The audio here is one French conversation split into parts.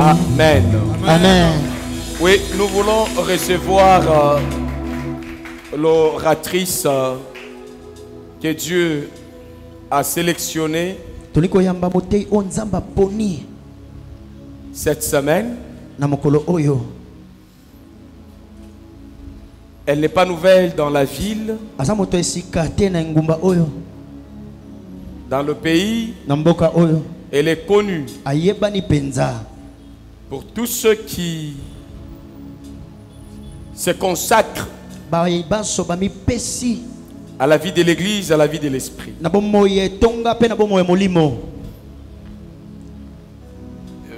Amen. Amen. Oui, nous voulons recevoir l'oratrice que Dieu a sélectionnée cette semaine. Elle n'est pas nouvelle dans la ville, dans le pays. Elle est connue pour tous ceux qui se consacrent à la vie de l'église, à la vie de l'esprit.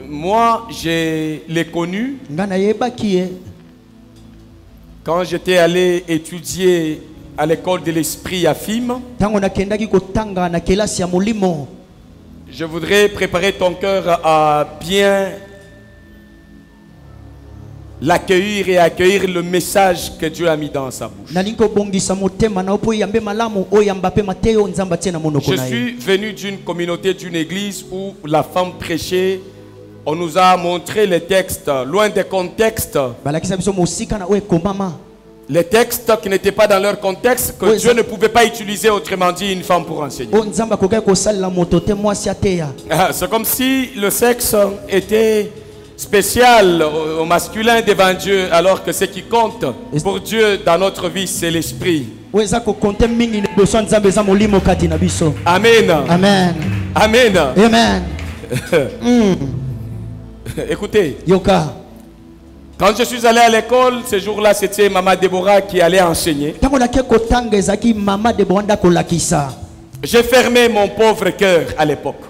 Moi, je l'ai connue quand j'étais allé étudier à l'école de l'esprit à FIM. Je voudrais préparer ton cœur à bien l'accueillir et accueillir le message que Dieu a mis dans sa bouche. Je suis venu d'une communauté, d'une église où la femme prêchait. On nous a montré les textes loin des contextes. Les textes qui n'étaient pas dans leur contexte, que Dieu ne pouvait pas utiliser, autrement dit, une femme pour enseigner. C'est comme si le sexe était spécial au masculin devant Dieu, alors que ce qui compte pour Dieu dans notre vie, c'est l'esprit. Amen. Amen. Amen. Amen. Écoutez, quand je suis allé à l'école, ce jour-là, c'était Maman Déborah qui allait enseigner. J'ai fermé mon pauvre cœur à l'époque.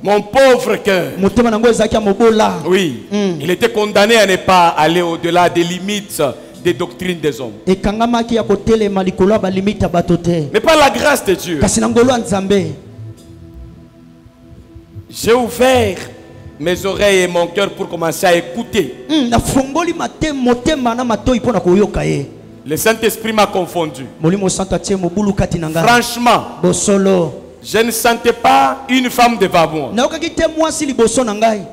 Mon pauvre cœur. Oui, il était condamné à ne pas aller au-delà des limites des doctrines des hommes. Mais par la grâce de Dieu, j'ai ouvert mes oreilles et mon cœur pour commencer à écouter. Le Saint-Esprit m'a confondu. Franchement, je ne sentais pas une femme devant moi.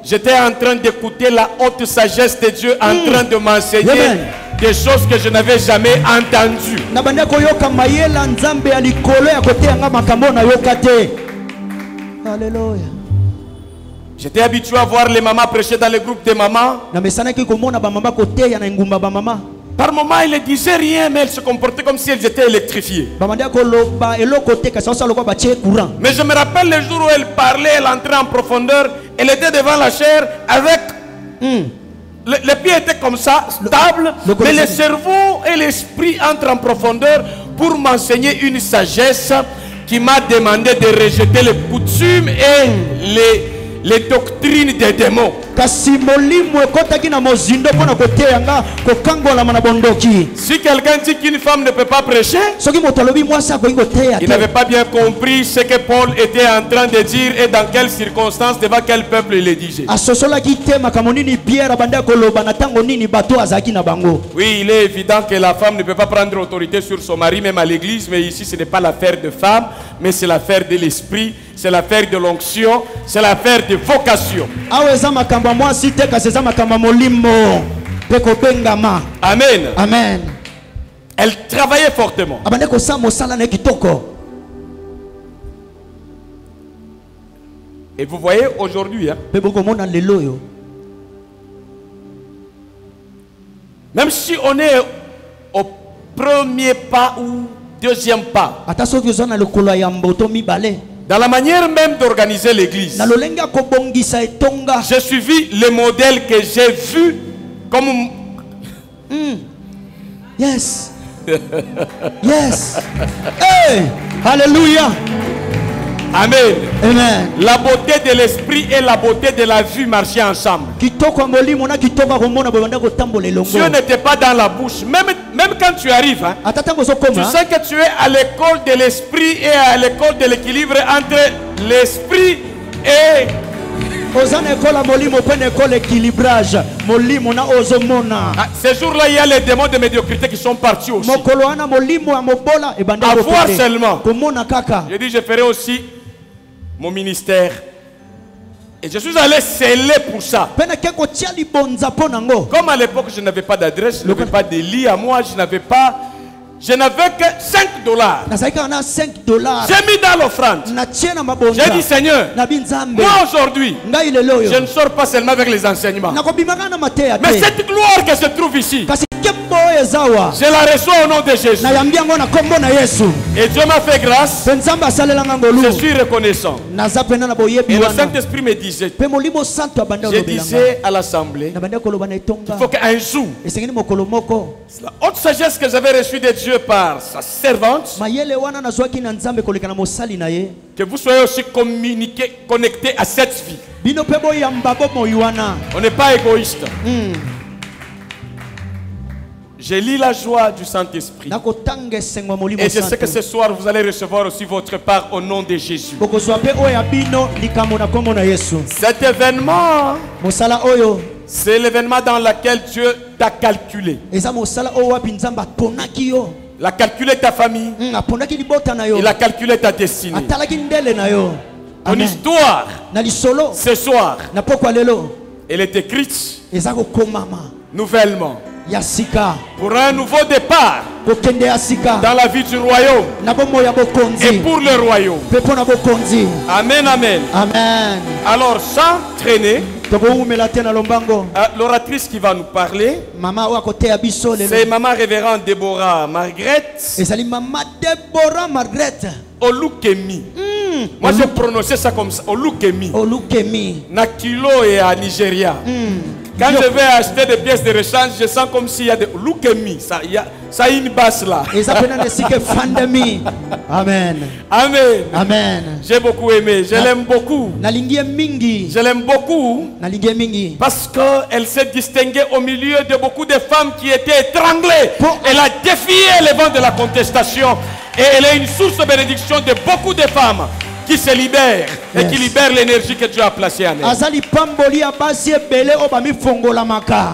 J'étais en train d'écouter la haute sagesse de Dieu en train de m'enseigner des choses que je n'avais jamais entendues. Alléluia. J'étais habitué à voir les mamans prêcher dans les groupes de mamans. Par moments, elles ne disaient rien, mais elles se comportaient comme si elles étaient électrifiées. Mais je me rappelle le jour où elle parlait, elle entrait en profondeur, elle était devant la chair avec... Les pieds étaient comme ça, stables, mais le cerveau et l'esprit entrent en profondeur pour m'enseigner une sagesse qui m'a demandé de rejeter les coutumes et les doctrines des démons. Si quelqu'un dit qu'une femme ne peut pas prêcher, il n'avait pas bien compris ce que Paul était en train de dire et dans quelles circonstances, devant quel peuple il le disait. Oui, il est évident que la femme ne peut pas prendre autorité sur son mari, même à l'église, mais ici ce n'est pas l'affaire de femme, mais c'est l'affaire de l'esprit, c'est l'affaire de l'onction, c'est l'affaire de vocation. Amen. Amen. Elle travaillait fortement. Et vous voyez aujourd'hui, hein, même si on est au premier pas ou deuxième pas, dans la manière même d'organiser l'église, j'ai suivi le modèle que j'ai vu comme... Yes. Yes. Hey. Alléluia. Amen. Amen. La beauté de l'esprit et la beauté de la vue marchaient ensemble. Dieu n'était pas dans la bouche. Même quand tu arrives, hein, tu sens que tu es à l'école de l'esprit et à l'école de l'équilibre entre l'esprit et... Ces jours-là, il y a les démons de médiocrité qui sont partis aussi. À voir seulement. Je dis, je ferai aussi mon ministère Et je suis allé sceller pour ça. Comme à l'époque, je n'avais pas d'adresse, je n'avais pas de lit à moi, je n'avais que $5. J'ai mis dans l'offrande. J'ai dit, Seigneur, moi aujourd'hui, je ne sors pas seulement avec les enseignements. Mais cette gloire qui se trouve ici, je la reçois au nom de Jésus. Et Dieu m'a fait grâce. Je suis reconnaissant. Et le Saint-Esprit me disait, je disais à l'assemblée, il faut qu'un jour, la haute sagesse que j'avais reçue de Dieu par sa servante, que vous soyez aussi connectés à cette vie. On n'est pas égoïste. J'ai lu la joie du Saint-Esprit. Et je sais que ce soir, vous allez recevoir aussi votre part au nom de Jésus. Cet événement, c'est l'événement dans lequel Dieu t'a calculé. Il a calculé ta famille. Il a calculé ta destinée. Ton histoire, ce soir, elle est écrite nouvellement. Pour un nouveau départ dans la vie du royaume et pour le royaume. Amen, amen. Alors, sans traîner, l'oratrice qui va nous parler, c'est maman révérende Déborah Margaret Olukemi. Moi j'ai prononcé ça comme ça, Olukemi. Nakilo et à Nigeria. Quand je vais acheter des pièces de rechange, je sens comme s'il y a des Olukemi. Ça a une basse là. Amen. Amen. Amen. J'ai beaucoup aimé. Je l'aime beaucoup. Je l'aime beaucoup. Parce qu'elle s'est distinguée au milieu de beaucoup de femmes qui étaient étranglées. Elle a défié les vents de la contestation. Et elle est une source de bénédiction de beaucoup de femmes qui se libèrent et qui libèrent l'énergie que Dieu a placée en elle.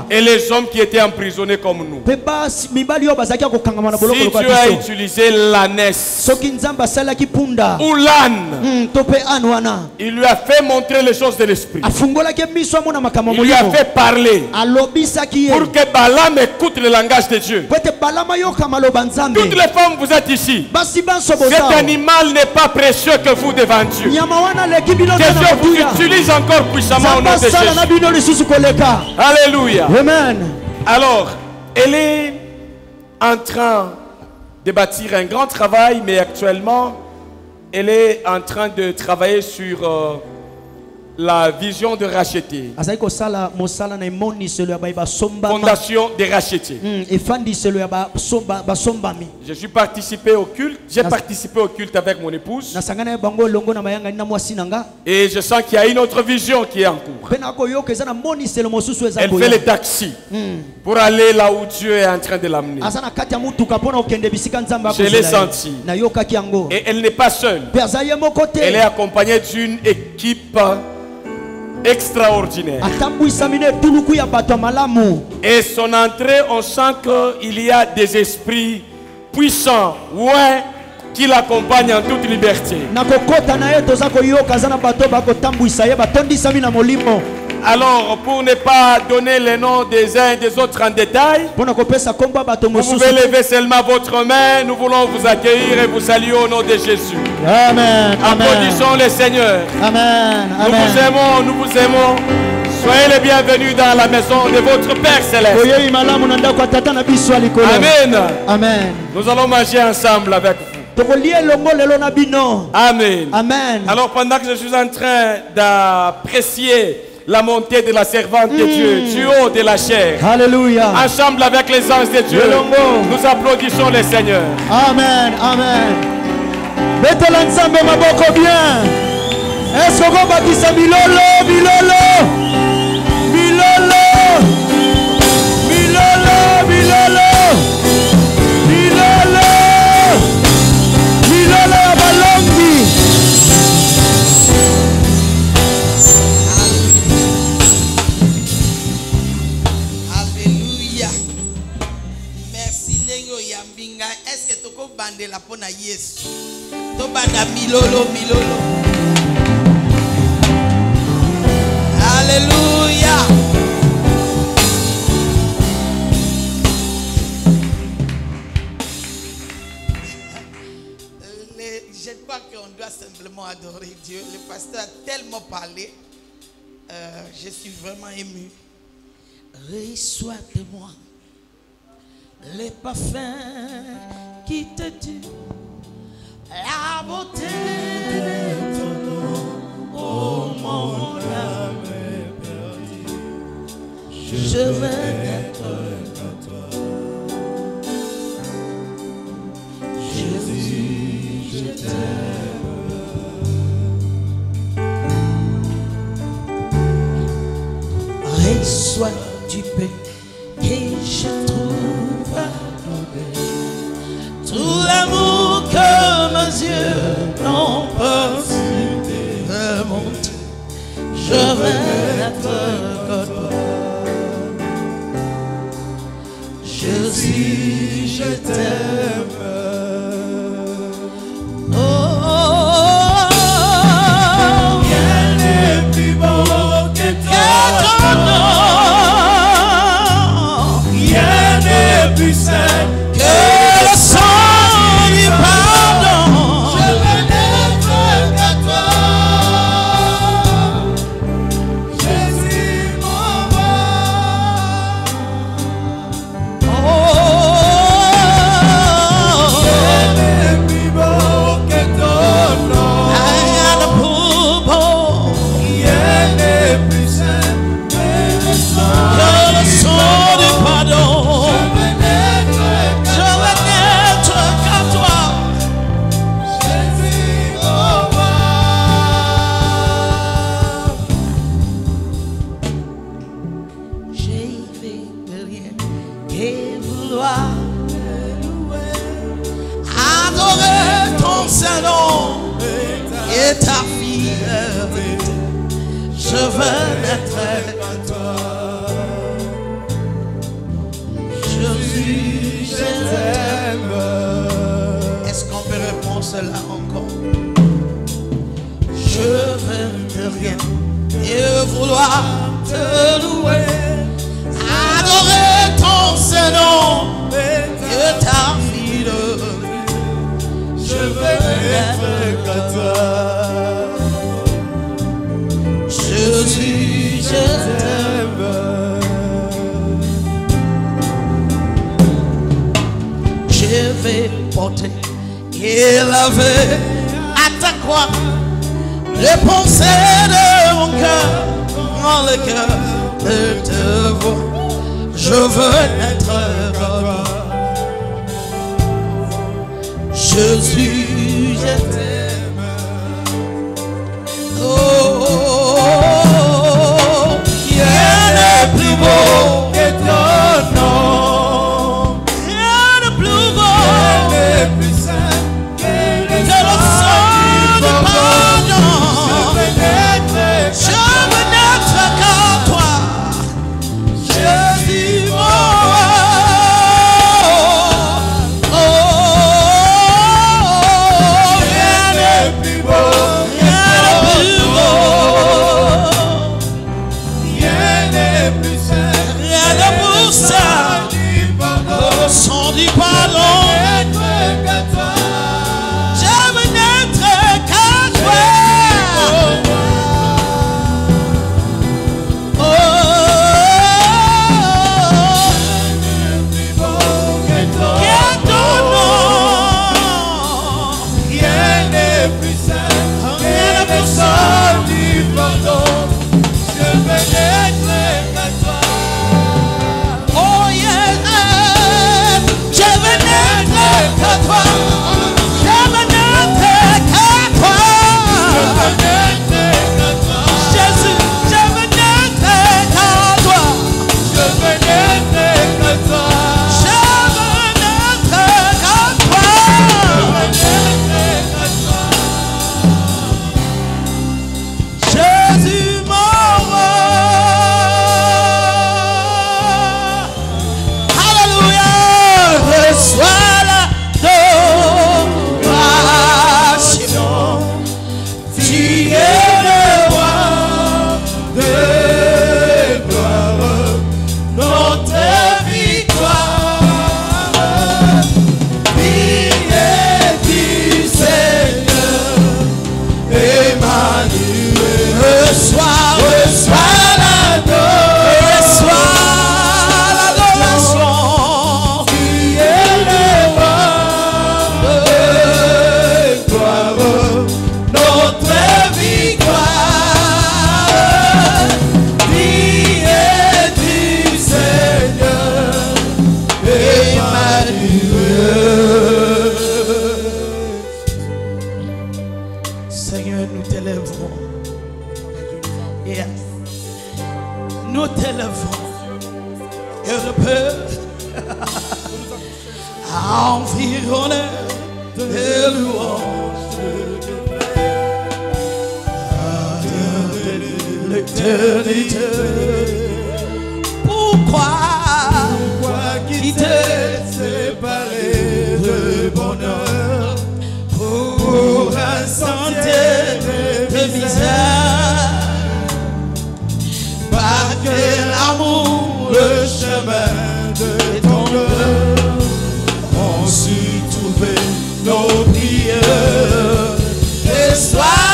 Et les hommes qui étaient emprisonnés comme nous. Si Dieu a utilisé l'ânesse ou l'âne, il lui a fait montrer les choses de l'esprit. Il lui a fait parler pour que Balaam écoute le langage de Dieu. Toutes les femmes, vous êtes ici. Cet animal n'est pas précieux que vous devant Dieu. Que Dieu vous utilise encore puissamment au nom de Jésus. Alléluia. Amen. Alors, elle est en train de bâtir un grand travail, mais actuellement, elle est en train de travailler sur la vision de racheter. Fondation de racheter. Je suis participé au culte. J'ai participé au culte avec mon épouse. Et je sens qu'il y a une autre vision qui est en cours. Elle fait les taxis pour aller là où Dieu est en train de l'amener. Je l'ai senti. Et elle n'est pas seule. Elle est accompagnée d'une équipe extraordinaire. Et son entrée, on sent qu'il y a des esprits puissants, ouais, qui l'accompagnent en toute liberté. Alors, pour ne pas donner les noms des uns et des autres en détail, vous pouvez lever seulement votre main. Nous voulons vous accueillir et vous saluer au nom de Jésus. Amen. Applaudissons le Seigneur. Amen. Nous vous aimons, nous vous aimons. Soyez les bienvenus dans la maison de votre Père Céleste. Amen. Amen. Nous allons manger ensemble avec vous. Amen. Amen. Alors, pendant que je suis en train d'apprécier la montée de la servante de Dieu, du haut de la chair. Alléluia. Ensemble avec les anges de Dieu, nous applaudissons le Seigneur. Amen. Amen. Mettez l'ensemble maboko bien. Est-ce qu'on va bâtir Milolo, Milolo, Milolo, Milolo, Milolo, Milolo, Milolo Balongi. Est-ce que tu peux bander la pona yes? Tu banda milolo, milolo. pasteur a tellement parlé. Je suis vraiment ému. Reçois de moi les parfums qui te tuent, la beauté de ton nom, oh mon âme est perdue. Je veux être comme toi. Jésus, je t'aime. Reçois du paix et je trouve pardonné tout l'amour que mes yeux n'ont pas su remonter. Je veux être comme toi. Jésus, je t'aime. Est-ce qu'on peut répondre cela encore? Je veux te rien et vouloir te louer, adorer ton Saint-Nom et ta fidélité. Je veux être comme toi. Jésus, je t'aime. Je vais porter et laver à ta croix les pensées de mon cœur, dans le cœur de te voir. Je veux être comme toi. Jésus, je t'aime. Oh, rien n'est plus beau que ton nom. Rien de plus beau, rien de plus saint que le sang du pardon. Je veux naître comme toi. Jésus, mon roi. Oh, rien Pourquoi quitter séparé de bonheur pour un sentier de misère? Par quel amour le chemin de ton cœur ont su trouver nos prières. Et sois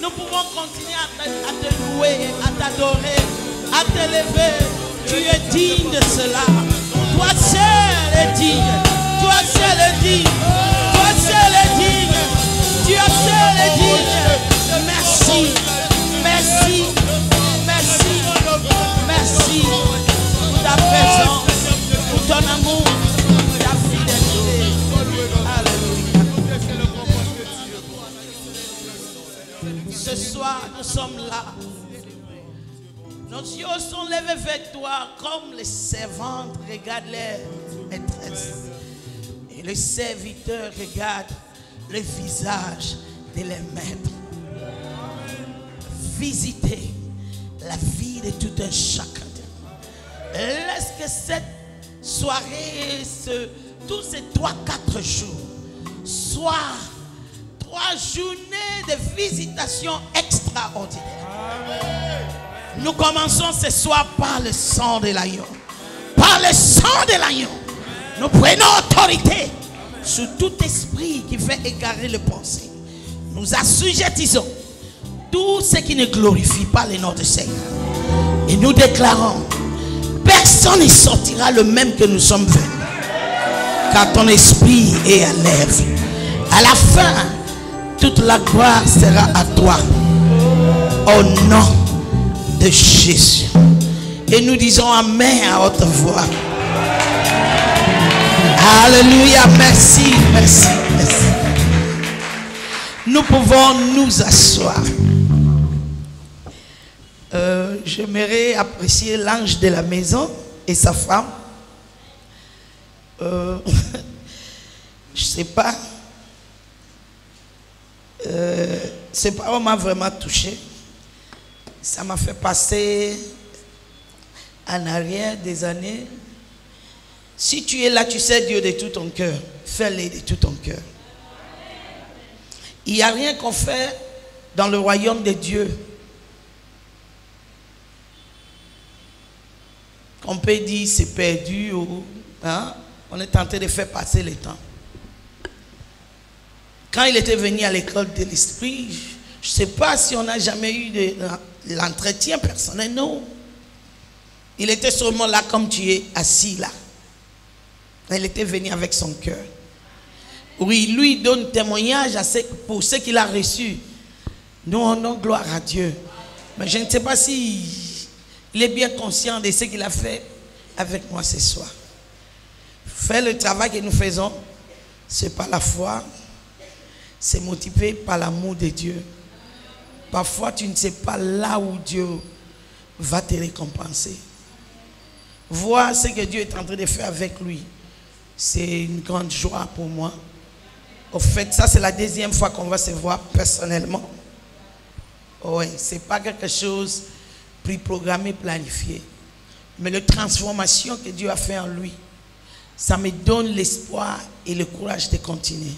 nous pouvons continuer à te louer, à t'adorer, à t'élever. Tu es digne de cela. Toi seul es digne. Toi seul es digne. Toi seul es digne. Dieu seul est digne. Merci. Merci. Merci. Merci pour ta présence, pour ton amour, pour ta fidélité. Ce soir, nous sommes là. Nos yeux sont levés vers toi comme les servantes regardent leur maîtresse. Et les serviteurs regardent le visage de leur maître. Visitez la vie de tout un chacun. Laisse que cette soirée, tous ces 3-4 jours, soient 3 journées de visitation extraordinaire. Nous commençons ce soir par le sang de l'agneau. Par le sang de l'agneau, nous prenons autorité sur tout esprit qui fait égarer les pensées. Nous assujettissons tout ce qui ne glorifie pas le nom de Seigneur. Et nous déclarons, personne ne sortira le même que nous sommes venus. Car ton esprit est à l'œuvre. À la fin, toute la gloire sera à toi. Au nom de Jésus. Et nous disons Amen à haute voix. Alléluia. Merci, merci, merci. Nous pouvons nous asseoir. J'aimerais apprécier l'ange de la maison et sa femme. Je sais pas. Ces paroles m'ont vraiment touché. Ça m'a fait passer en arrière des années. Si tu es là, tu sais Dieu de tout ton cœur. Fais-le de tout ton cœur. Il n'y a rien qu'on fait dans le royaume de Dieu qu'on peut dire c'est perdu ou hein, on est tenté de faire passer le temps. Quand il était venu à l'école de l'esprit, je ne sais pas si on n'a jamais eu l'entretien personnel, non. Il était sûrement là comme tu es assis là. Il était venu avec son cœur. Oui, lui donne témoignage pour ce qu'il a reçu. Nous rendons gloire à Dieu. Mais je ne sais pas si il est bien conscient de ce qu'il a fait avec moi ce soir. Faire le travail que nous faisons, c'est par la foi, c'est motivé par l'amour de Dieu. Parfois, tu ne sais pas là où Dieu va te récompenser. Voir ce que Dieu est en train de faire avec lui, c'est une grande joie pour moi. Au fait, ça c'est la deuxième fois qu'on va se voir personnellement. Oui, ce n'est pas quelque chose préprogrammé, planifié. Mais la transformation que Dieu a fait en lui, ça me donne l'espoir et le courage de continuer.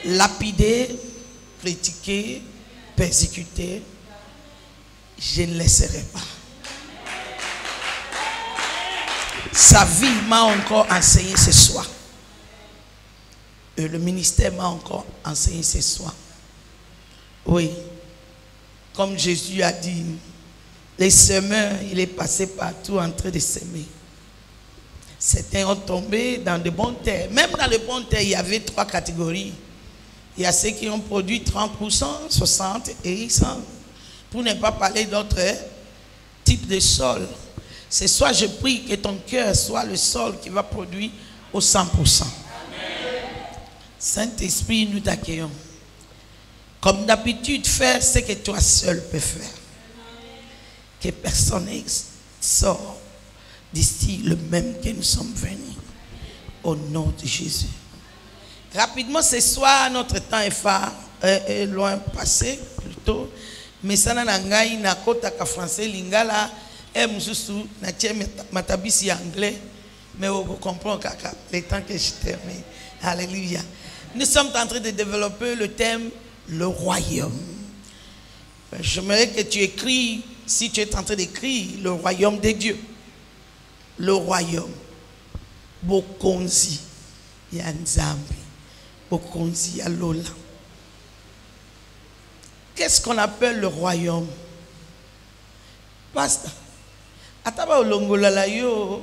Lapider, critiquer, persécuter, je ne laisserai pas. Sa vie m'a encore enseigné ce soir. Et le ministère m'a encore enseigné ce soir. Oui. Comme Jésus a dit, les semeurs, il est passé partout en train de semer. Certains ont tombé dans de bonnes terres. Même dans les bonnes terres, il y avait 3 catégories. Il y a ceux qui ont produit 30%, 60% et 100%. Pour ne pas parler d'autres types de sol. Ce soir, je prie que ton cœur soit le sol qui va produire au 100%. Saint-Esprit, nous t'accueillons. Comme d'habitude, faire ce que toi seul peux faire. Que personne ne sort d'ici le même que nous sommes venus. Au nom de Jésus. Rapidement, ce soir, notre temps est loin passé, plutôt. Mais ça n'a pas na kota ka français lingala et mususu na tie matabisi anglais. Mais vous comprenez kaka le temps que je termine. Alléluia. Nous sommes en train de développer le thème le royaume. J'aimerais que tu écris, si tu es en train d'écrire, le royaume de Dieu. Le royaume. Bokonzi ya Nzambe. Bokonzi ya Lola. Qu'est-ce qu'on appelle le royaume? Pasteur. Ataba olongola la yo.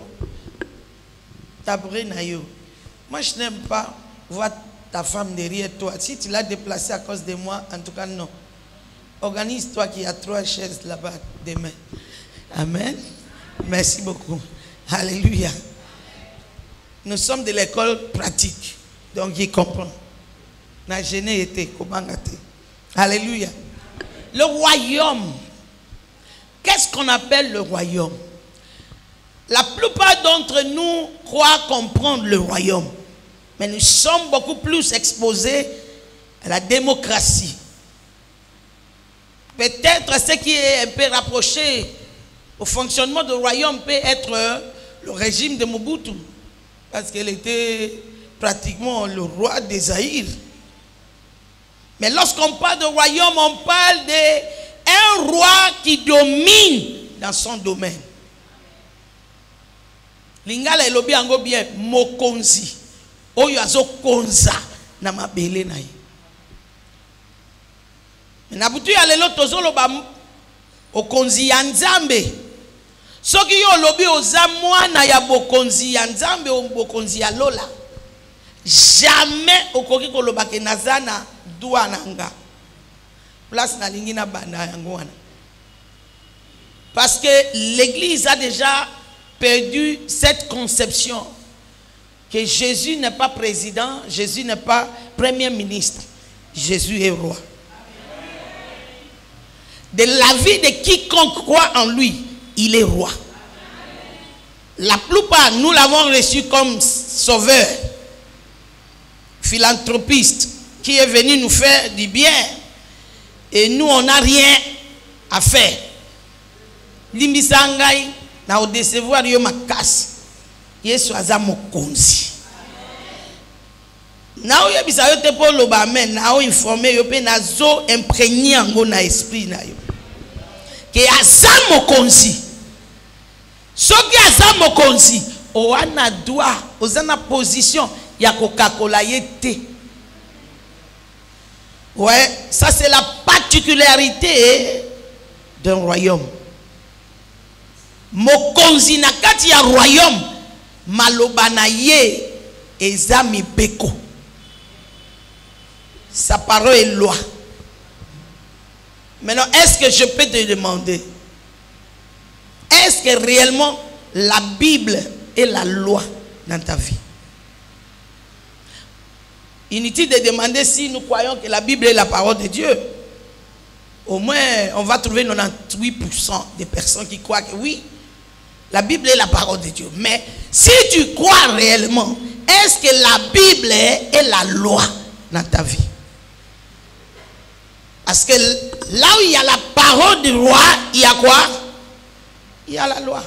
Tabré na yo. Moi je n'aime pas voir ta femme derrière toi. Si tu l'as déplacée à cause de moi, en tout cas non. Organise-toi qu'il y a 3 chaises là-bas demain. Amen. Merci beaucoup. Alléluia. Nous sommes de l'école pratique. Donc il comprend. Na gêné été kobangate. Alléluia. Le royaume. Qu'est-ce qu'on appelle le royaume? La plupart d'entre nous croient comprendre le royaume. Mais nous sommes beaucoup plus exposés à la démocratie. Peut-être ce qui est un peu rapproché au fonctionnement du royaume peut être le régime de Mobutu. Parce qu'il était pratiquement le roi des Zaïre. Mais lorsqu'on parle de royaume, on parle d'un roi qui domine dans son domaine. Lingala elobi ango bien mokonzi. Oyo azo konza na mabele na ye. Na butu ya lelo tozolo ba okonzi ya Nzambe. Soki yo lobi oza mwana ya bokonzi ya Nzambe o bokonzi ya Lola. Jamais okoki koloba ke nazana douananga. Place na lingi na banda yango wana. Parce que l'église a déjà perdu cette conception que Jésus n'est pas président, Jésus n'est pas premier ministre, Jésus est roi. De la vie de quiconque croit en lui, il est roi. La plupart, nous l'avons reçu comme sauveur, philanthropiste, qui est venu nous faire du bien. Et nous, on n'a rien à faire. Limbisangai, na o décevoir yo makasi. Yesu aza mokonzi. Na o yebisa yo te po loba amen, na o informer yo pe na zo imprégné yango na esprit na yo. Ke aza mokonzi. Soki aza mokonzi, o wana droit, ozana position ya kokakola yete. Ouais, ça c'est la particularité d'un royaume. mokonzi na kati ya royaume maloba na ye eza mibeko. Sa parole est loi. Maintenant, est-ce que je peux te demander, est-ce que réellement la Bible est la loi dans ta vie? Inutile de demander si nous croyons que la Bible est la parole de Dieu. Au moins, on va trouver 98% des personnes qui croient que oui, la Bible est la parole de Dieu. Mais si tu crois réellement, est-ce que la Bible est la loi dans ta vie? Parce que là où il y a la parole du roi, il y a quoi? Il y a la loi.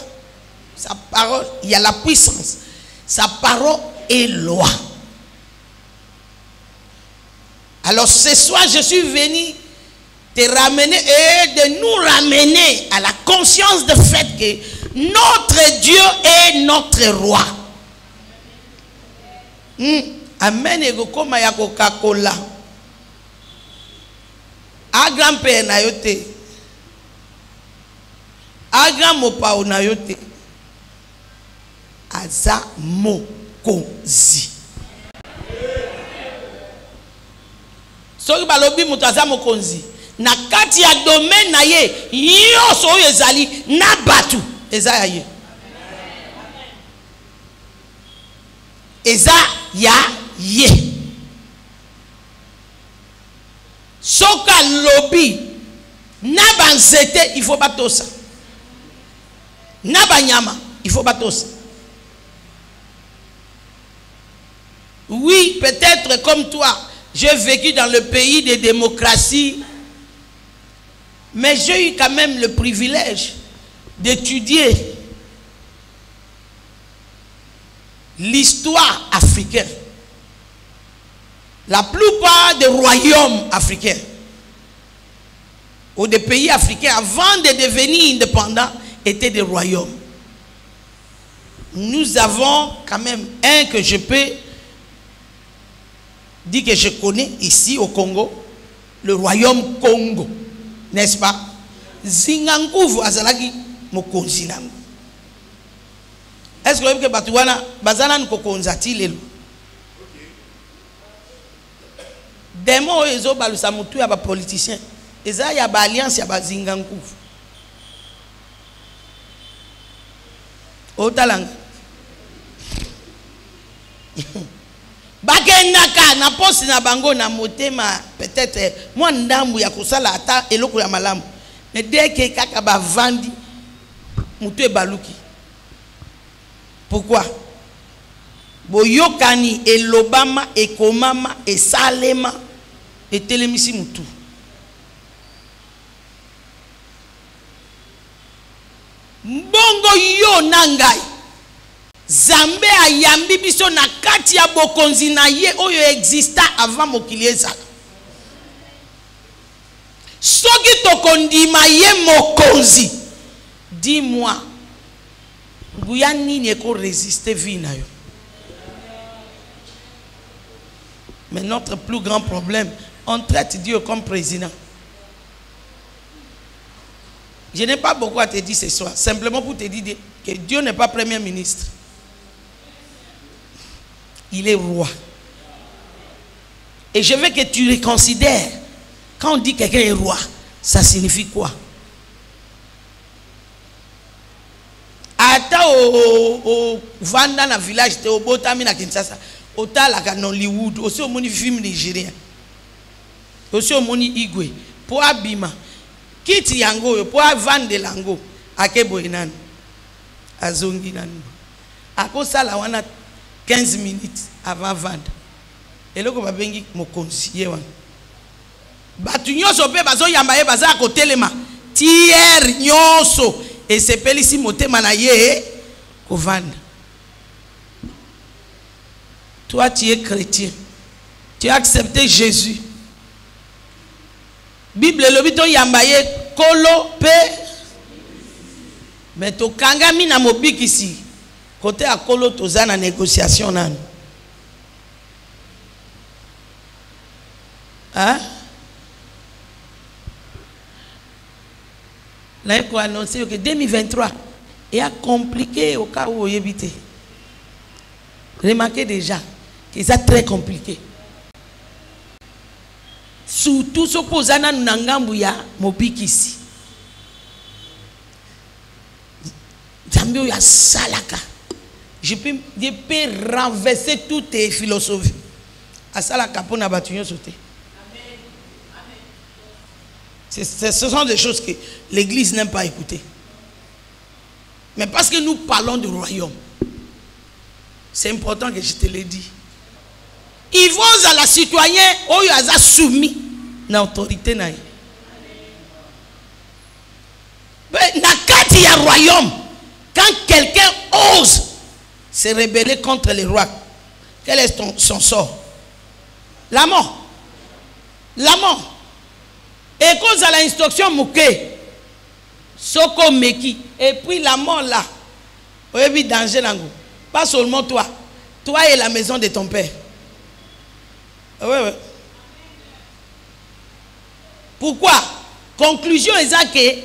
Sa parole, il y a la puissance. Sa parole est loi. Alors ce soir, je suis venu te ramener et de nous ramener à la conscience du fait que notre Dieu est notre roi. Amen. Et comme ya Coca-Cola. A grand-père na yote. A grand-mopa na yote. Aza mokonzi. Soki balobi mutu aza mokonzi. Na kati ya domaine na ye yoso oyo ezali na batu eza ya ye. Eza ya ye. Soka lobi na banzete il faut batosa. Na banyama il faut batosa. Oui, peut-être comme toi, j'ai vécu dans le pays des démocraties, mais j'ai eu quand même le privilège d'étudier l'histoire africaine. La plupart des royaumes africains ou des pays africains avant de devenir indépendants étaient des royaumes. Nous avons quand même un que je peux dire que je connais ici au Congo, le royaume Congo, n'est-ce pas? Zinganguvu azalaki mokonzi nango. Est-ce que batu wana bazana nkokonzati lelo? Demo ezo balusa mutu ya ba politicien. Eza ya ba alliance ya ba Zinganguvu. Otalanga. Bakendaka na poste na bango na motema peut-être moi ndambu ya kosala ata eloko ya malamu. Mais dès que kaka ba vandi mutu e baluki. Pourquoi? Boyokani elobama ekomama esalema etelemisi mutu. Mbongo yo nangai Zambe ayambi biso na kati ya bokonzi na ye oyo exista avant mokili ezala. Soki tokondima ye mokonzi, dis-moi, nguya nini eko résister vie na yo? Mais notre plus grand problème, on traite Dieu comme président. Je n'ai pas beaucoup à te dire ce soir, simplement pour te dire que Dieu n'est pas premier ministre. Il est roi. Et je veux que tu reconsidères. Quand on dit que quelqu'un est roi, ça signifie quoi? Ata au Vanda na village te au Botami na Kinshasa, ota la Hollywood, aussi au moni film nigérien, aussi au moni Igwe, pour abima, kiti yango, pour vendre lango, akebo inan, azongi nan, ako sala wana 15 minutes avant vendre. Et là, on va venir mon conseiller. Batu nyoso pe bazo yamba ye baza ko telema. Tier nyoso et c'est pelisi motema na ye ko vendre. Toi tu es chrétien. Tu as accepté Jésus. Bible lobi to yamba ye kolo pe. Mais to kangami na mobiki ici. Côté à Kolo toza na négociation nan. Hein? Là il faut annoncer que 2023 Et à compliqué au cas où vous évitez. Remarquez déjà que c'est très compliqué. Surtout ce que vous avez n'angambouya mobiki ici. Zambio ya salaka. Je peux renverser toutes tes philosophies. À salaka pour na batunyo sauter. Ce sont des choses que l'Église n'aime pas écouter. Mais parce que nous parlons du royaume, c'est important que je te le dise. Ils vont à la citoyen où ils sont soumis à l'autorité. Dans le royaume, quand quelqu'un ose se rebeller contre le roi, quel est son sort? La mort. La mort. Et cause à l'instruction mouké, soko meki, et puis la mort là, vous avez danger là. Pas seulement toi, toi et la maison de ton père. Oui. Pourquoi? Conclusion est que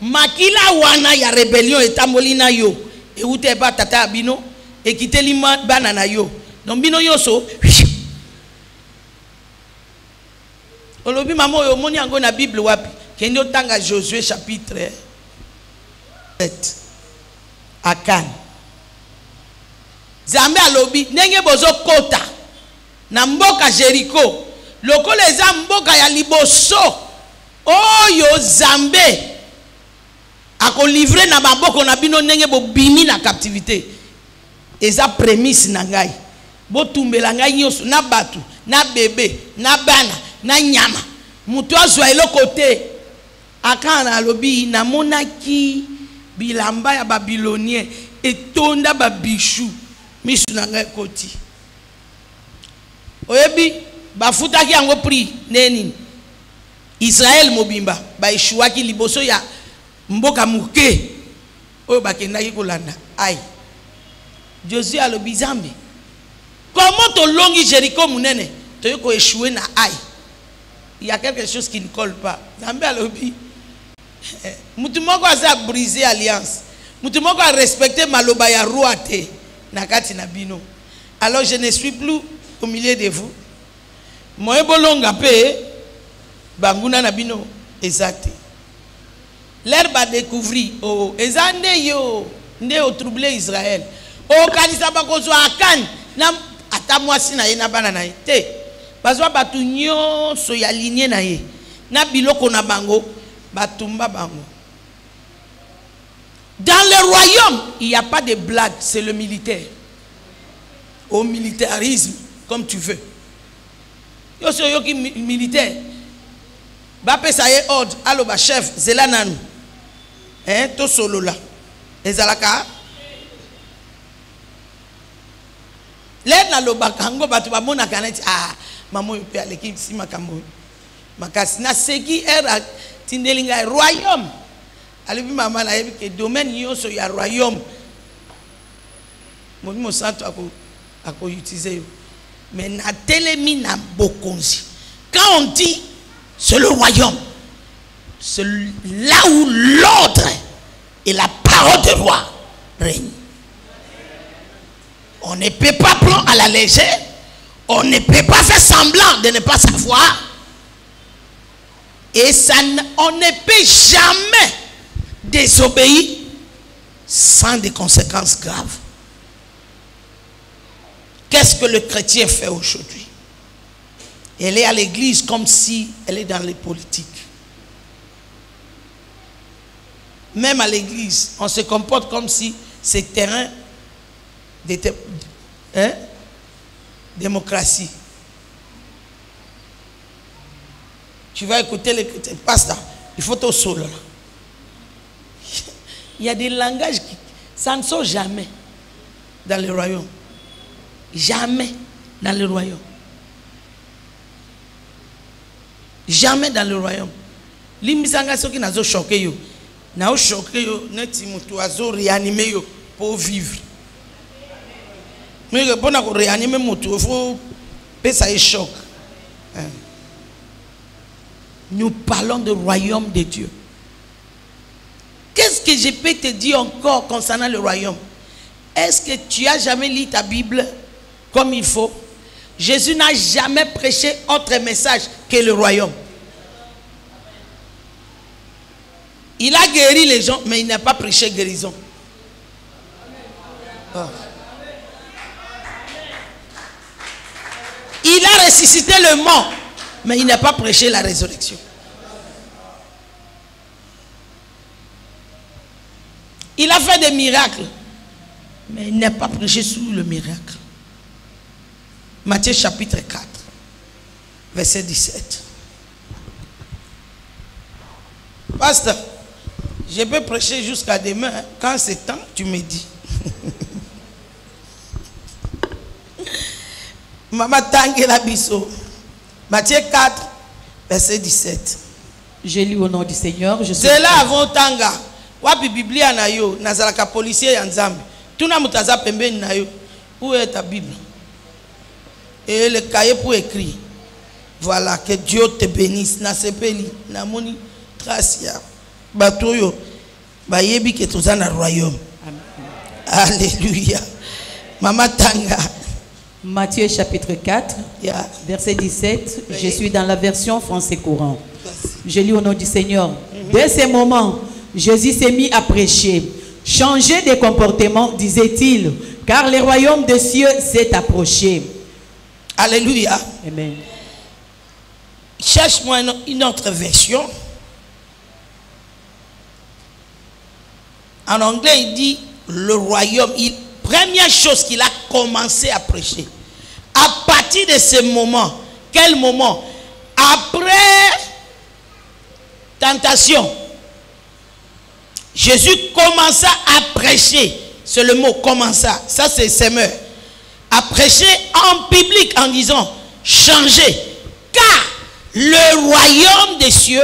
makila wana ya rébellion et tamolina yo, et où t'es pas tata abino, et quitte l'ima banana yo. Donc bino yo so. Olobi maman yo moni ango na Bible wapi kende otanga Josué chapitre 7 à Cannes. Zambe alobi ndenge bozo kota na mboka Jericho lokola eza mboka ya liboso oyo Zambe ako livrer na maboko na bino ndenge bo bimi na captivité eza prémisse na ngai bo tumbela ngai nyoso na batu na bébé na bana na nyama mutu azwa eloko te akana alobi na monaki bilamba ya babylonien etonda babishu misu na ngai koti oyebi bafutaki yango pri neni Israël mobimba ba eshuaki liboso ya mboka muke oyo bakendaki kolanda ai Josué alobi Zambe comment tolongi Jéricho munene toyeko échouer na ai. Il y a quelque chose qui ne colle pas. Zambé alobi. Mutumoko a brisé alliance. Mutumoko a respecté maloba ya roi te nakati na bino. Alors je ne suis plus au milieu de vous. Moi bolonga pe banguna na bino exact. L'herbe a découvert oh ezande yo nde o troublé Israël. O kanisa bakozo akan na ata mwasi na ye na bana na ye te. Bazwa batu nyonso ya lignée na ye na biloko na bango batumba bango. Dans le royaume, il n'y a pas de blague, c'est le militaire. Au militarisme, comme tu veux. Yo so yo ki militaire. Ba pesa ye ordre, allo ba chef, zela nanu. To solo la. Ezalaka. L'aide na lo bakango batu ba mona kaneti maman peut aller qui si makambo makasi na seki era tindelinga royaume alibi mama na yebi ke domaine yoso ya royaume mo santo ako utiliser mais na telemi na bokonzi quand on dit c'est le royaume c'est là où l'ordre et la parole de roi règne. On ne peut pas prendre à la légère. On ne peut pas faire semblant de ne pas savoir. Et ça, on ne peut jamais désobéir sans des conséquences graves. Qu'est-ce que le chrétien fait aujourd'hui? Elle est à l'église comme si elle est dans les politiques. Même à l'église, on se comporte comme si c'est terrain de démocratie. Tu vas écouter le pasteur, il faut au sol. Il y a des langages qui ça ne sort jamais dans le royaume. Jamais dans le royaume. Jamais dans le royaume. Limbisanga soki nazo choqué yo. Na o choqué yo neti mutu azo réanimer yo pour vivre. Mais pour na ko réanimer mutu il faut pesa un choc. Nous parlons du royaume de Dieu. Qu'est-ce que je peux te dire encore concernant le royaume? Est-ce que tu as jamais lu ta Bible comme il faut? Jésus n'a jamais prêché autre message que le royaume. Il a guéri les gens, mais il n'a pas prêché guérison. Oh. Il a ressuscité le mort, mais il n'a pas prêché la résurrection. Il a fait des miracles, mais il n'a pas prêché sur le miracle. Matthieu chapitre 4, verset 17. Pasteur, je peux prêcher jusqu'à demain. Quand c'est temps, tu me dis. Maman Tangela Bisso. Matthieu 4, verset 17. Je lis au nom du Seigneur. C'est là avant Tanga. Wapi Biblia na yo, nazalaka policier ya Nzambe. Tuna mutaza pembeni na yo. Où est ta Bible? Et le cahier pour écrire. Voilà, que Dieu te bénisse. Na sepeli, na moni tracia. Batoyo, bayebi ke toza na royaume. Alléluia. Maman Tanga. Matthieu chapitre 4, verset 17. Je suis dans la version français courant. Je lis au nom du Seigneur. Dès ce moment, Jésus s'est mis à prêcher. Changez de comportement, disait-il, car le royaume des cieux s'est approché. Alléluia. Amen. Cherche-moi une autre version. En anglais, il dit le royaume. Première chose qu'il a commencé à prêcher. À partir de ce moment, quel moment? Après tentation, Jésus commença à prêcher. C'est le mot commença. Ça c'est semeur. À prêcher en public en disant changez, car le royaume des cieux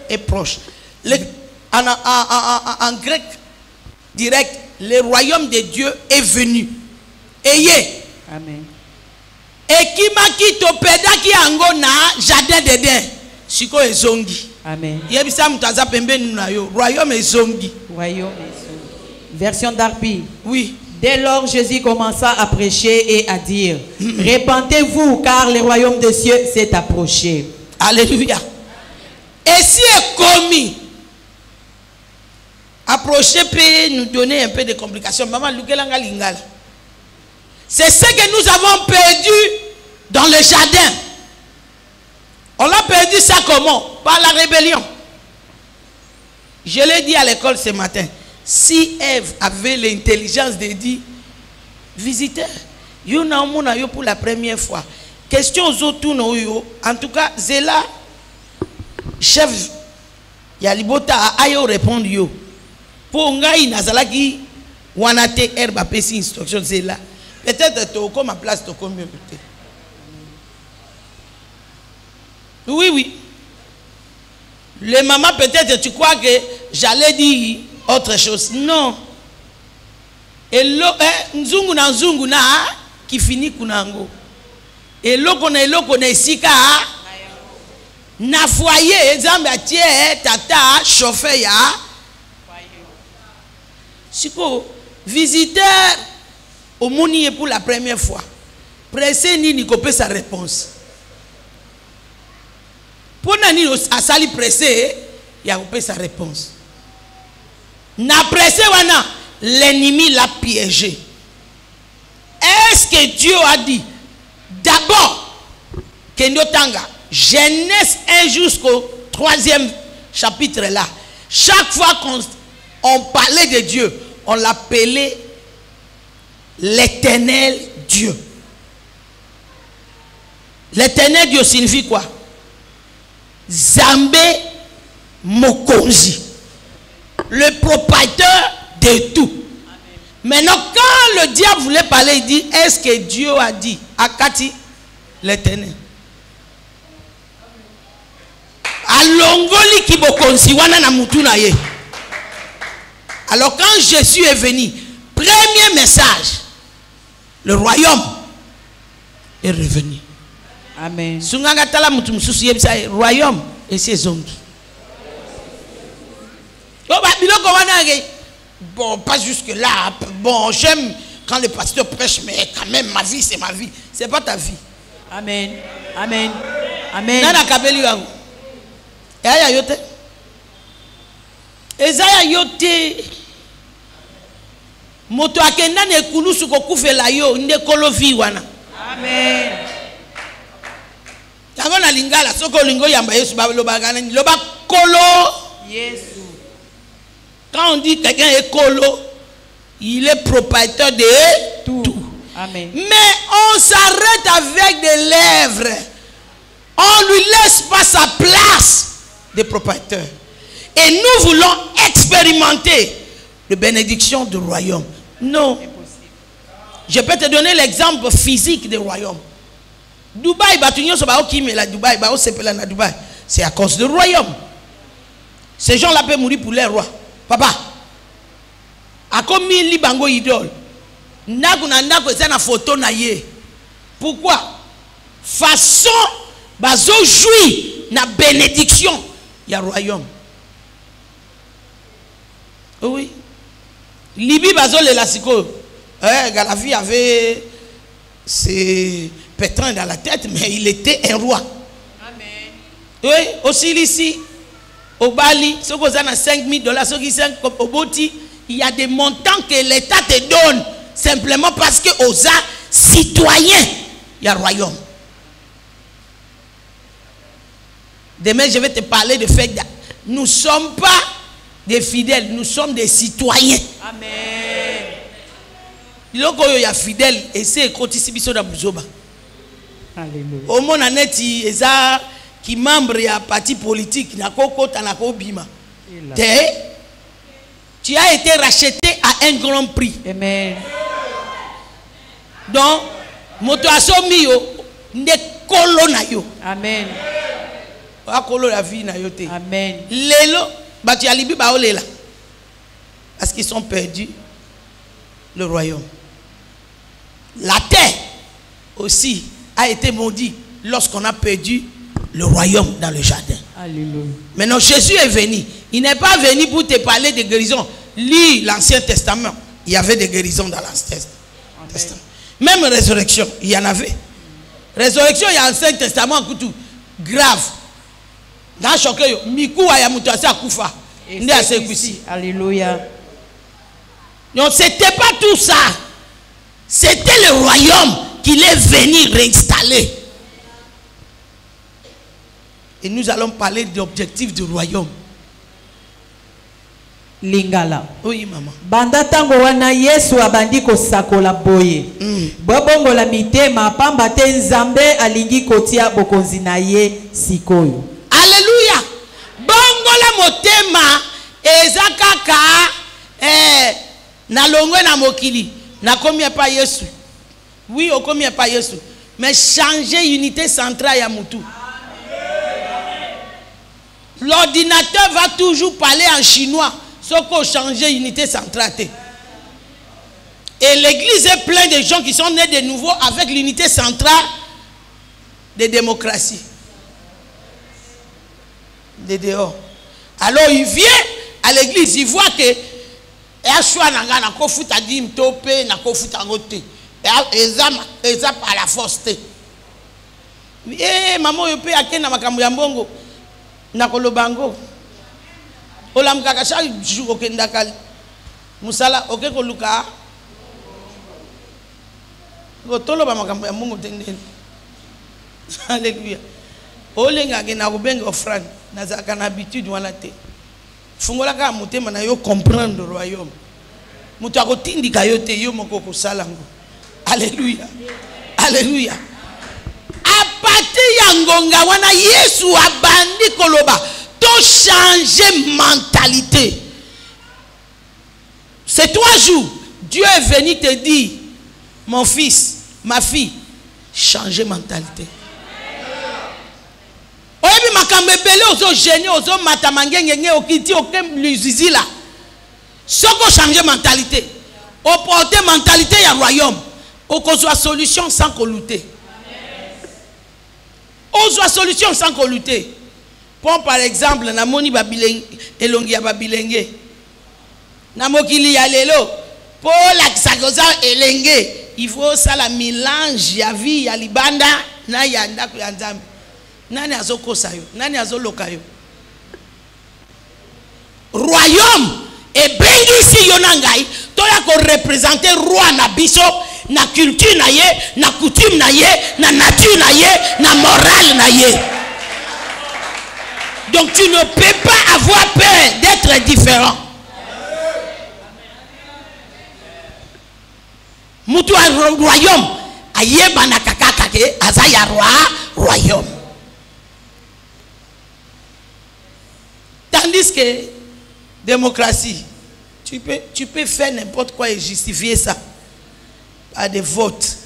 est proche. En grec direct, le royaume de Dieu est venu. Ayez. Amen. Et qui m'a quitté au pédaki ango na jardin d'Éden. Siko ezongi. Amen. Yebisa mutaza pembeni na yo. Royaume ezongi. Royaume ezongi. Version d'Arpi. Oui. Dès lors, Jésus commença à prêcher et à dire, répentez-vous car le royaume des cieux s'est approché. Alléluia. Et si est commis, approcher peut nous donner un peu de complications. Maman, Lukelanga Lingala. C'est ce que nous avons perdu dans le jardin. On l'a perdu ça comment? Par la rébellion. Je l'ai dit à l'école ce matin. Si Ève avait l'intelligence de dire, visiteur, yo na omona yo pour la première fois. Question aux autres yo. En tout cas, Zéla, chef, Yalibota a ayo répondre yo. Pour ngai nazalaki wanate herbe pesi instruction Zéla. Peut-être tu comme ma place tu comme mieux peut-être. Oui, oui. Les mamans, peut-être tu crois que j'allais dire autre chose. Non. Et nzungu na qui finit kunango. Et loko na sika na foyer exemple tie tata chauffeur ya siko visiteur au moni pour la première fois. Pressé ni copé sa réponse. Pour nani a sali pressé, il a coupé sa réponse. Na pressé wana, l'ennemi l'a piégé. Est-ce que Dieu a dit d'abord Kendo Tanga, Genèse 1 jusqu'au 3e chapitre là, chaque fois qu'on parlait de Dieu, on l'appelait l'Éternel Dieu. L'Éternel Dieu signifie quoi? Zambé Mokonzi, le propriétaire de tout. Maintenant, quand le diable voulait parler, il dit, est-ce que Dieu a dit Akati l'Éternel? Alongoli kibokonzi wana na mutu na ye. Alors quand Jésus est venu, premier message, le royaume est revenu. Amen. Sunganga tala mutu mususu yebisa royaume et ses zongi. Oh Bon, pas jusque là. Bon, j'aime quand le pasteur prêche, mais quand même ma vie c'est ma vie. C'est pas ta vie. Amen. Amen. Amen. Nana kabeli yango. Yaya yote. Ezaya yote. Moto akenda ne kulusu ko kufela yo nde kolo vi wana. Amen. Yango na lingala soko lingo yamba Yesu ba lobagana loba kolo. Yesu. Quand on dit quelqu'un est colo, il est propriétaire de tout. Amen. Mais on s'arrête avec des lèvres. On lui laisse pas sa place de propriétaire. Et nous voulons expérimenter la bénédiction du royaume. Non. Je peux te donner l'exemple physique du royaume. Dubaï, c'est à cause du royaume. Ces gens-là peuvent mourir pour les rois. Papa, a commis libango idole. Nako c'est na photo na ye. Pourquoi? Façon bazo joui na bénédiction ya royaume. Oui. Libi bazo le lasiko. Galavi avait ses pétrins dans la tête, mais il était un roi. Amen. Oui, aussi ici. Au Bali, ce qu'on a $5,000, ce qui sont au Boti, il y a des montants que l'État te donne simplement parce que aux citoyens, il y a le royaume. Demain, je vais te parler de fait. Nous ne sommes pas des fidèles, nous sommes des citoyens. Amen. Il y a fidèles et c'est Kotissibiso da Buzoba. Alléluia. Au monde en est, qui membre à parti politique tu as été racheté à un grand prix. Amen. Donc moto asomio ne kolo na yo. Amen. Wa kolo la vie na yo te. Amen. Lelo ba tu alibi ba olela. Parce qu'ils sont perdus le royaume. La terre aussi a été maudite lorsqu'on a perdu le royaume dans le jardin. Alléluia. Maintenant Jésus est venu. Il n'est pas venu pour te parler de guérison. Lis l'Ancien Testament. Il y avait des guérisons dans l'Ancien Testament. Même résurrection, il y en avait. Résurrection, il y a l'Ancien Testament tout grave. Dans choqué, Mikou a yamutu à Koufa. Alléluia. Donc c'était pas tout ça. C'était le royaume qu'il est venu réinstaller. Et nous allons parler de l'objectif du royaume. Lingala. Oui, maman. Banda tango wana Yesu abandi ko sakola boye. Bobongo la mitema pamba te Nzambe alingi kotia bokonzi na ye sikoyo. Alléluia. Bongo la motema ezakaka na longwe na mokili. Na combien pas Yesu? Oui, au combien pas Yesu. Mais changer unité centrale ya mutu. L'ordinateur va toujours parler en chinois, sauf qu'on change l'unité centrale. Et l'église est pleine de gens qui sont nés de nouveau avec l'unité centrale de démocratie. De dehors. Alors il vient à l'église, il voit que eza par la force. Maman, je peux aller na makambo ya mbongo. Nakolo bango olam kaka chaque jour okendaka musala okeko luka gotolo ba makambo ya mungu tendeni. Alléluia. Olenga ke na kubenga offrande nazaka na habitude wana te fungola ka motema na yo comprendre le royaume mutu akotindika yo te yo moko kosala ngo. Alléluia. Alléluia. Yangonga wana Yesu abandi koloba to changer mentalité. Ces 3 jours Dieu est venu te dire mon fils, ma fille, changer mentalité. Oyebi makambe bele ozo gêner ozo matamangenge nge okiti okem luzizi la. Soko changer mentalité. Au porter mentalité ya royaume. Okozwa solution sans koluter. Ozo solution sans qu'on lutte. Prends par exemple, na moni babilenge elongi ya babilenge Na mokili ya lelo pour la kisakoza elenge il faut ça la mélange ya vie ya libanda na ya ndako ya nzambe. Nani azokosa yo? Nani azoloka yo? Royaume et bengisi yo na ngai to ya ko représenter roi na biso na culture na ye, na coutume na ye, na nature na ye, na morale na ye. Donc tu ne peux pas avoir peur d'être différent. Mutu a royaume ayeba na kakaka ke azaya royaume. Tandis que démocratie, tu peux faire n'importe quoi et justifier ça par des votes.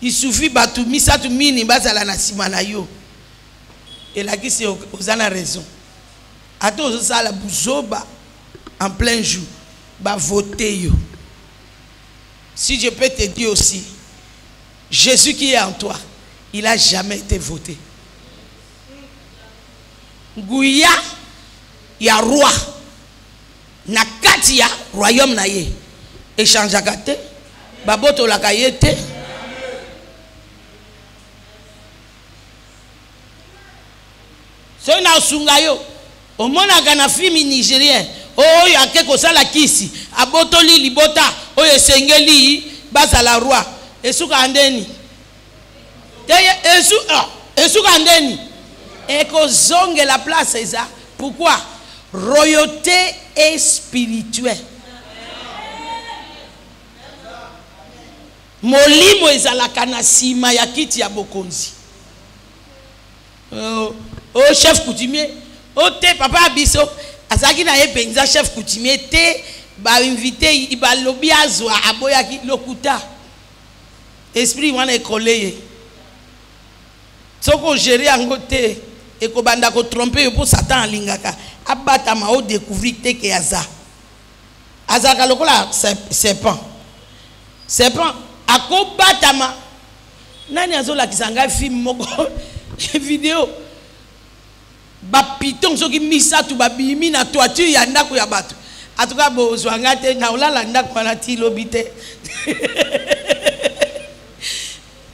Il suffit batumi ça tu mini bazala na simana yo. Et là qui c'est aux raison. Attends ça la bouzoba en plein jour ba voter yo. Si je peux te dire aussi, Jésus qui est en toi, il n'a jamais été voté. Gouya, il y a roi. Nakatia, royaume na ye. Échange à gâté. Baboto la kayete. C'est un sungayo. Au monde a gana film nigérien. Oh, ya keko sala kisi. Abotoli libota. Oh, sengeli bazala roi. Esuka andeni. Esuka andeni. Eko zonge la place eza. Pourquoi? Royauté est spirituelle. Molimo ezala kana sima ya kiti ya bokonzi. Oh, chef coutumier. Oh, te papa abiso. Azaki na ye penza chef coutumier te ba invité ba lobi azwa aboya ki lokuta esprit wana ekoleye soko gérer ango te e ko banda ko tromper pour Satan alingaka abata ma o découvrir te ke azaka lokola serpent akobata ma nani azola kisanga film moko vidéo ba piton soki misa tu ba bimi na toiture ya ndako ya bato atuka bo zwanga te na olala ndako na ti lobite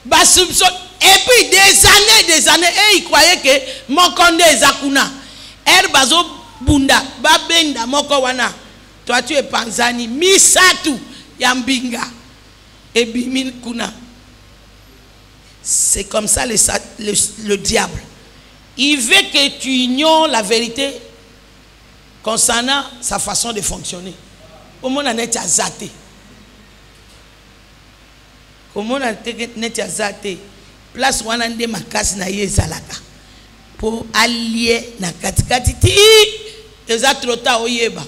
ba soupçon et puis des années et il croyait que mokonde ezakuna bazo bunda ba benda moko wana toiture panzani misatu ya mbinga et bimi kuna. C'est comme ça le diable. Il veut que tu ignores la vérité concernant sa façon de fonctionner. Comment on est azaté? Comment on est azaté? Place où on a des makas na yezalaka pour allier na katikati ti eza trop tard oyeba.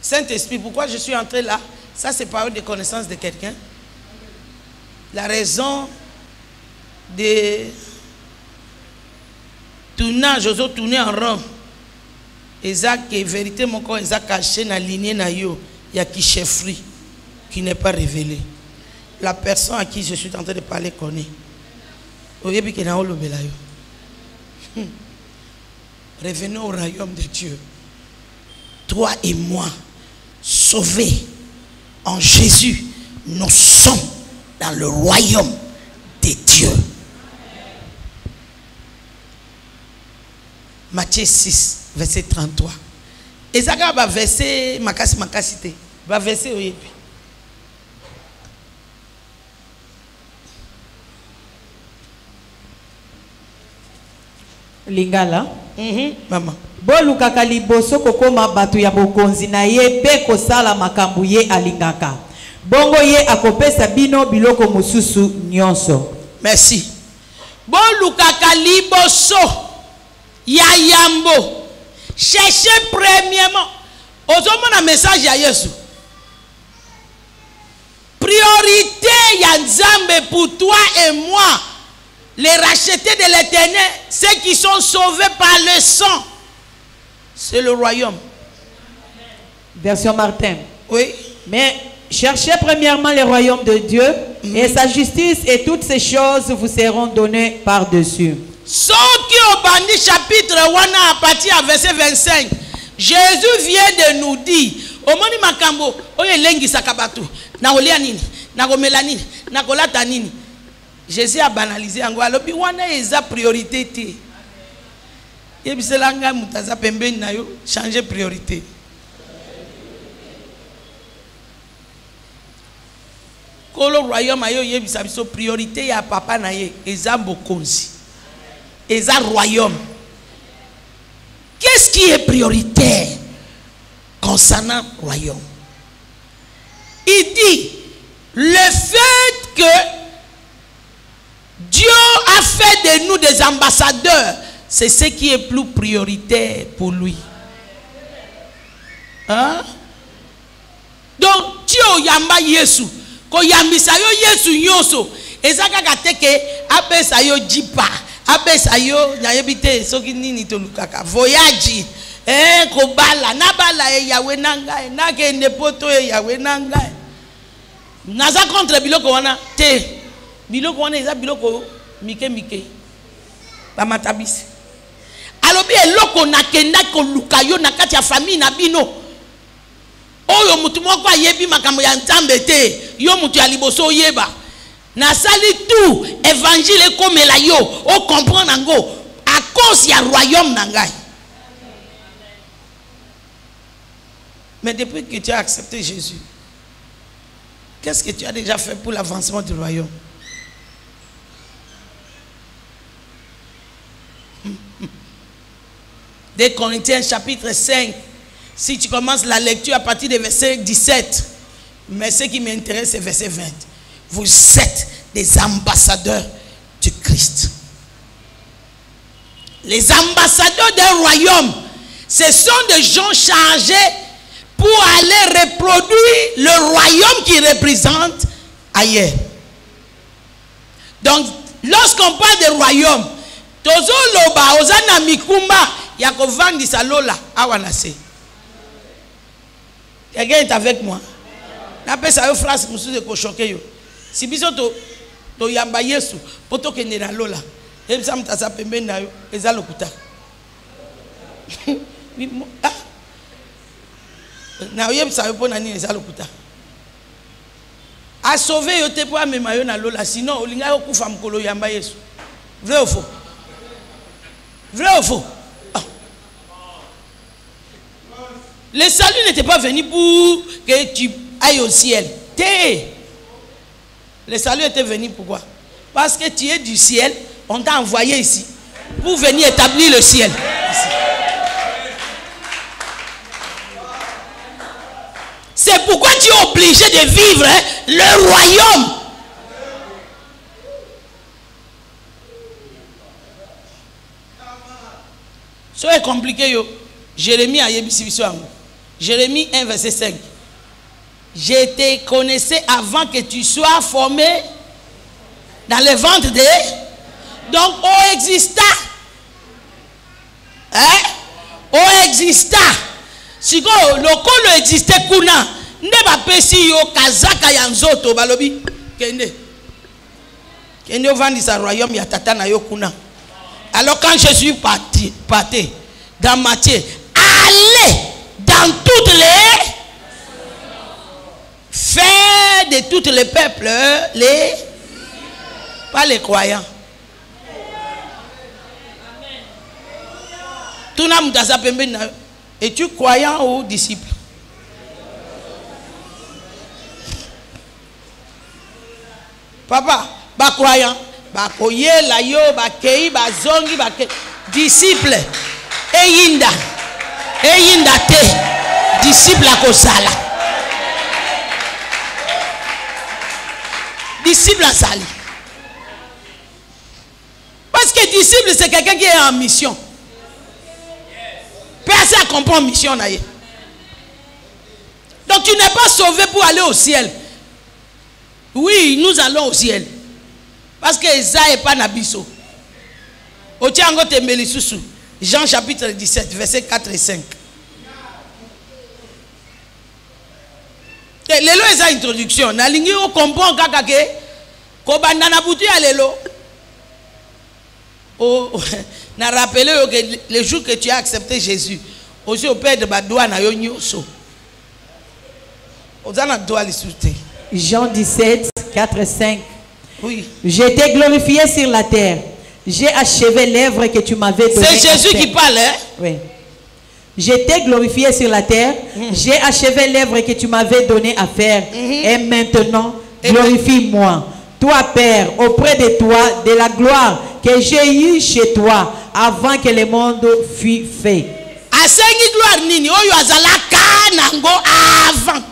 Saint-Esprit, pourquoi je suis entré là? Ça c'est parole de connaissance de quelqu'un. La raison de tournage, j'ose tourner en rond. Exact, et vérité, mon corps, exact, caché dans la lignée, il y a qui chefferie, qui n'est pas révélé. La personne à qui je suis en train de parler connaît. Revenons au royaume de Dieu. Toi et moi, sauvés en Jésus, nous sommes dans le royaume de Dieu. Matthieu 6, verset 33. Et ça va verser makasite. Va verser oyebi. Lingala. Maman. Bolukaka liboso kokoma batu ya bokonzi na ye pe kosala makambu ye alingaka. Bongo ye akopesa bino biloko mususu nyonso. Merci. Bolukaka liboso ya yambo. Cherchez premièrement. Ozomona message à Yesu. Priorité ya Nzambe pour toi et moi. Les rachetés de l'Éternel, ceux qui sont sauvés par le sang. C'est le royaume. Version Martin. Oui. Mais cherchez premièrement le royaume de Dieu et sa justice, et toutes ces choses vous seront données par-dessus. Ce qui au bandit chapitre 1 à partir à verset 25. Jésus vient de nous dire, omoni makambo, oye lengi sakabatu, na olia nini, na komela nini, na kolata nini. Jésus a banalisé en gros, alobi wana eza priorité te. Yebiselanga mutaza pembeni na yo, changer priorité. Kolo royaume ayo yebisa biso priorité ya papa na ye, eza bokonzi. Eza royaume. Qu'est-ce qui est prioritaire concernant le royaume? Il dit, le fait que Dieu a fait de nous des ambassadeurs, c'est ce qui est plus prioritaire pour lui. Hein? Donc, Dieu yamba Yesu, ko yambisa yo Yesu nyoso, ezaka kateke apesa yo jipa. Apesa yo nyayebite soki nini tolukaka voyage ko bala na bala yawe nanga na kende poto yawe nanga naza contre biloko wana te biloko wana eza biloko mike ba matabisi alobi eloko nakenda ko luka yo na kati ya famille na bino oyo mutu moko ayebi makambo ya Nzambe te yo mutu ya liboso yeba. Na sali tout évangile comme la yo o comprendre ngo à cause ya royaume nangai. Mais depuis que tu as accepté Jésus, qu'est-ce que tu as déjà fait pour l'avancement du royaume? Des Corinthiens chapitre 5, si tu commences la lecture à partir du verset 17, mais ce qui m'intéresse c'est verset 20. Vous êtes des ambassadeurs du Christ. Les ambassadeurs d'un royaume, ce sont des gens chargés pour aller reproduire le royaume qui représente ailleurs. Donc, lorsqu'on parle de royaume, tozo loba ozana mikumba yakovandi salola awanase. Quelqu'un est avec moi? N'appelle ça une phrase pour se choquer yo. Si biso to yamba Yesu poto kende na lola ebisa mutasa pembeni na yo eza lokuta na yebisa yo pona nini eza lokuta a sauver yo te po amema yo na lola sinon olinga yo kufa mukolo yamba Yesu. Vrai ou faux? Vrai ou faux? Le salut n'était pas venu pour que tu ailles au ciel. Le salut était venu pourquoi? Parce que tu es du ciel, on t'a envoyé ici pour venir établir le ciel. C'est pourquoi tu es obligé de vivre le royaume. C'est compliqué yo. Jérémie a yebisi. Jérémie 1 verset 5. Je te connaissais avant que tu sois formé dans le ventre de... Donc, on exista. Hein? On exista. Si le col existait, kuna, ne va pas si yo kazaka yanzoto balobi. Kende. Kende vandi sa royaume ya tata na yo kuna. Alors quand je suis parti dans Matthieu, allez dans toutes les... Faire de tous les peuples, pas les croyants. Es-tu croyant ou disciple? Papa, ba croyant, ba koye la yo, ba kei, ba zongi, ba kei. Disciple, eyinda te, disciple a kosala. Disciple à Sali. Parce que disciple, c'est quelqu'un qui est en mission. Personne comprend la mission. Donc tu n'es pas sauvé pour aller au ciel. Oui, nous allons au ciel. Parce que ça n'est pas Nabiso. Jean chapitre 17, versets 4 et 5. Lelo est une introduction. Na lingi on comprend kakake. Kobanda na butu ya lelo. Oh, na rappelé que le jour que tu as accepté Jésus, Aussi au père de badoua na yo nyoso. Ozana doa li soute. Jean 17, 4 et 5. Oui. J'ai été glorifié sur la terre. J'ai achevé l'œuvre que tu m'avais donnée. C'est Jésus qui parle, hein? Oui. J'ai été glorifié sur la terre. J'ai achevé l'œuvre que tu m'avais donnée à faire. Et maintenant, glorifie-moi. Toi, Père, auprès de toi, de la gloire que j'ai eue chez toi avant que le monde fût fait. Asengi gloire nini? Oyo azalaka nango avant.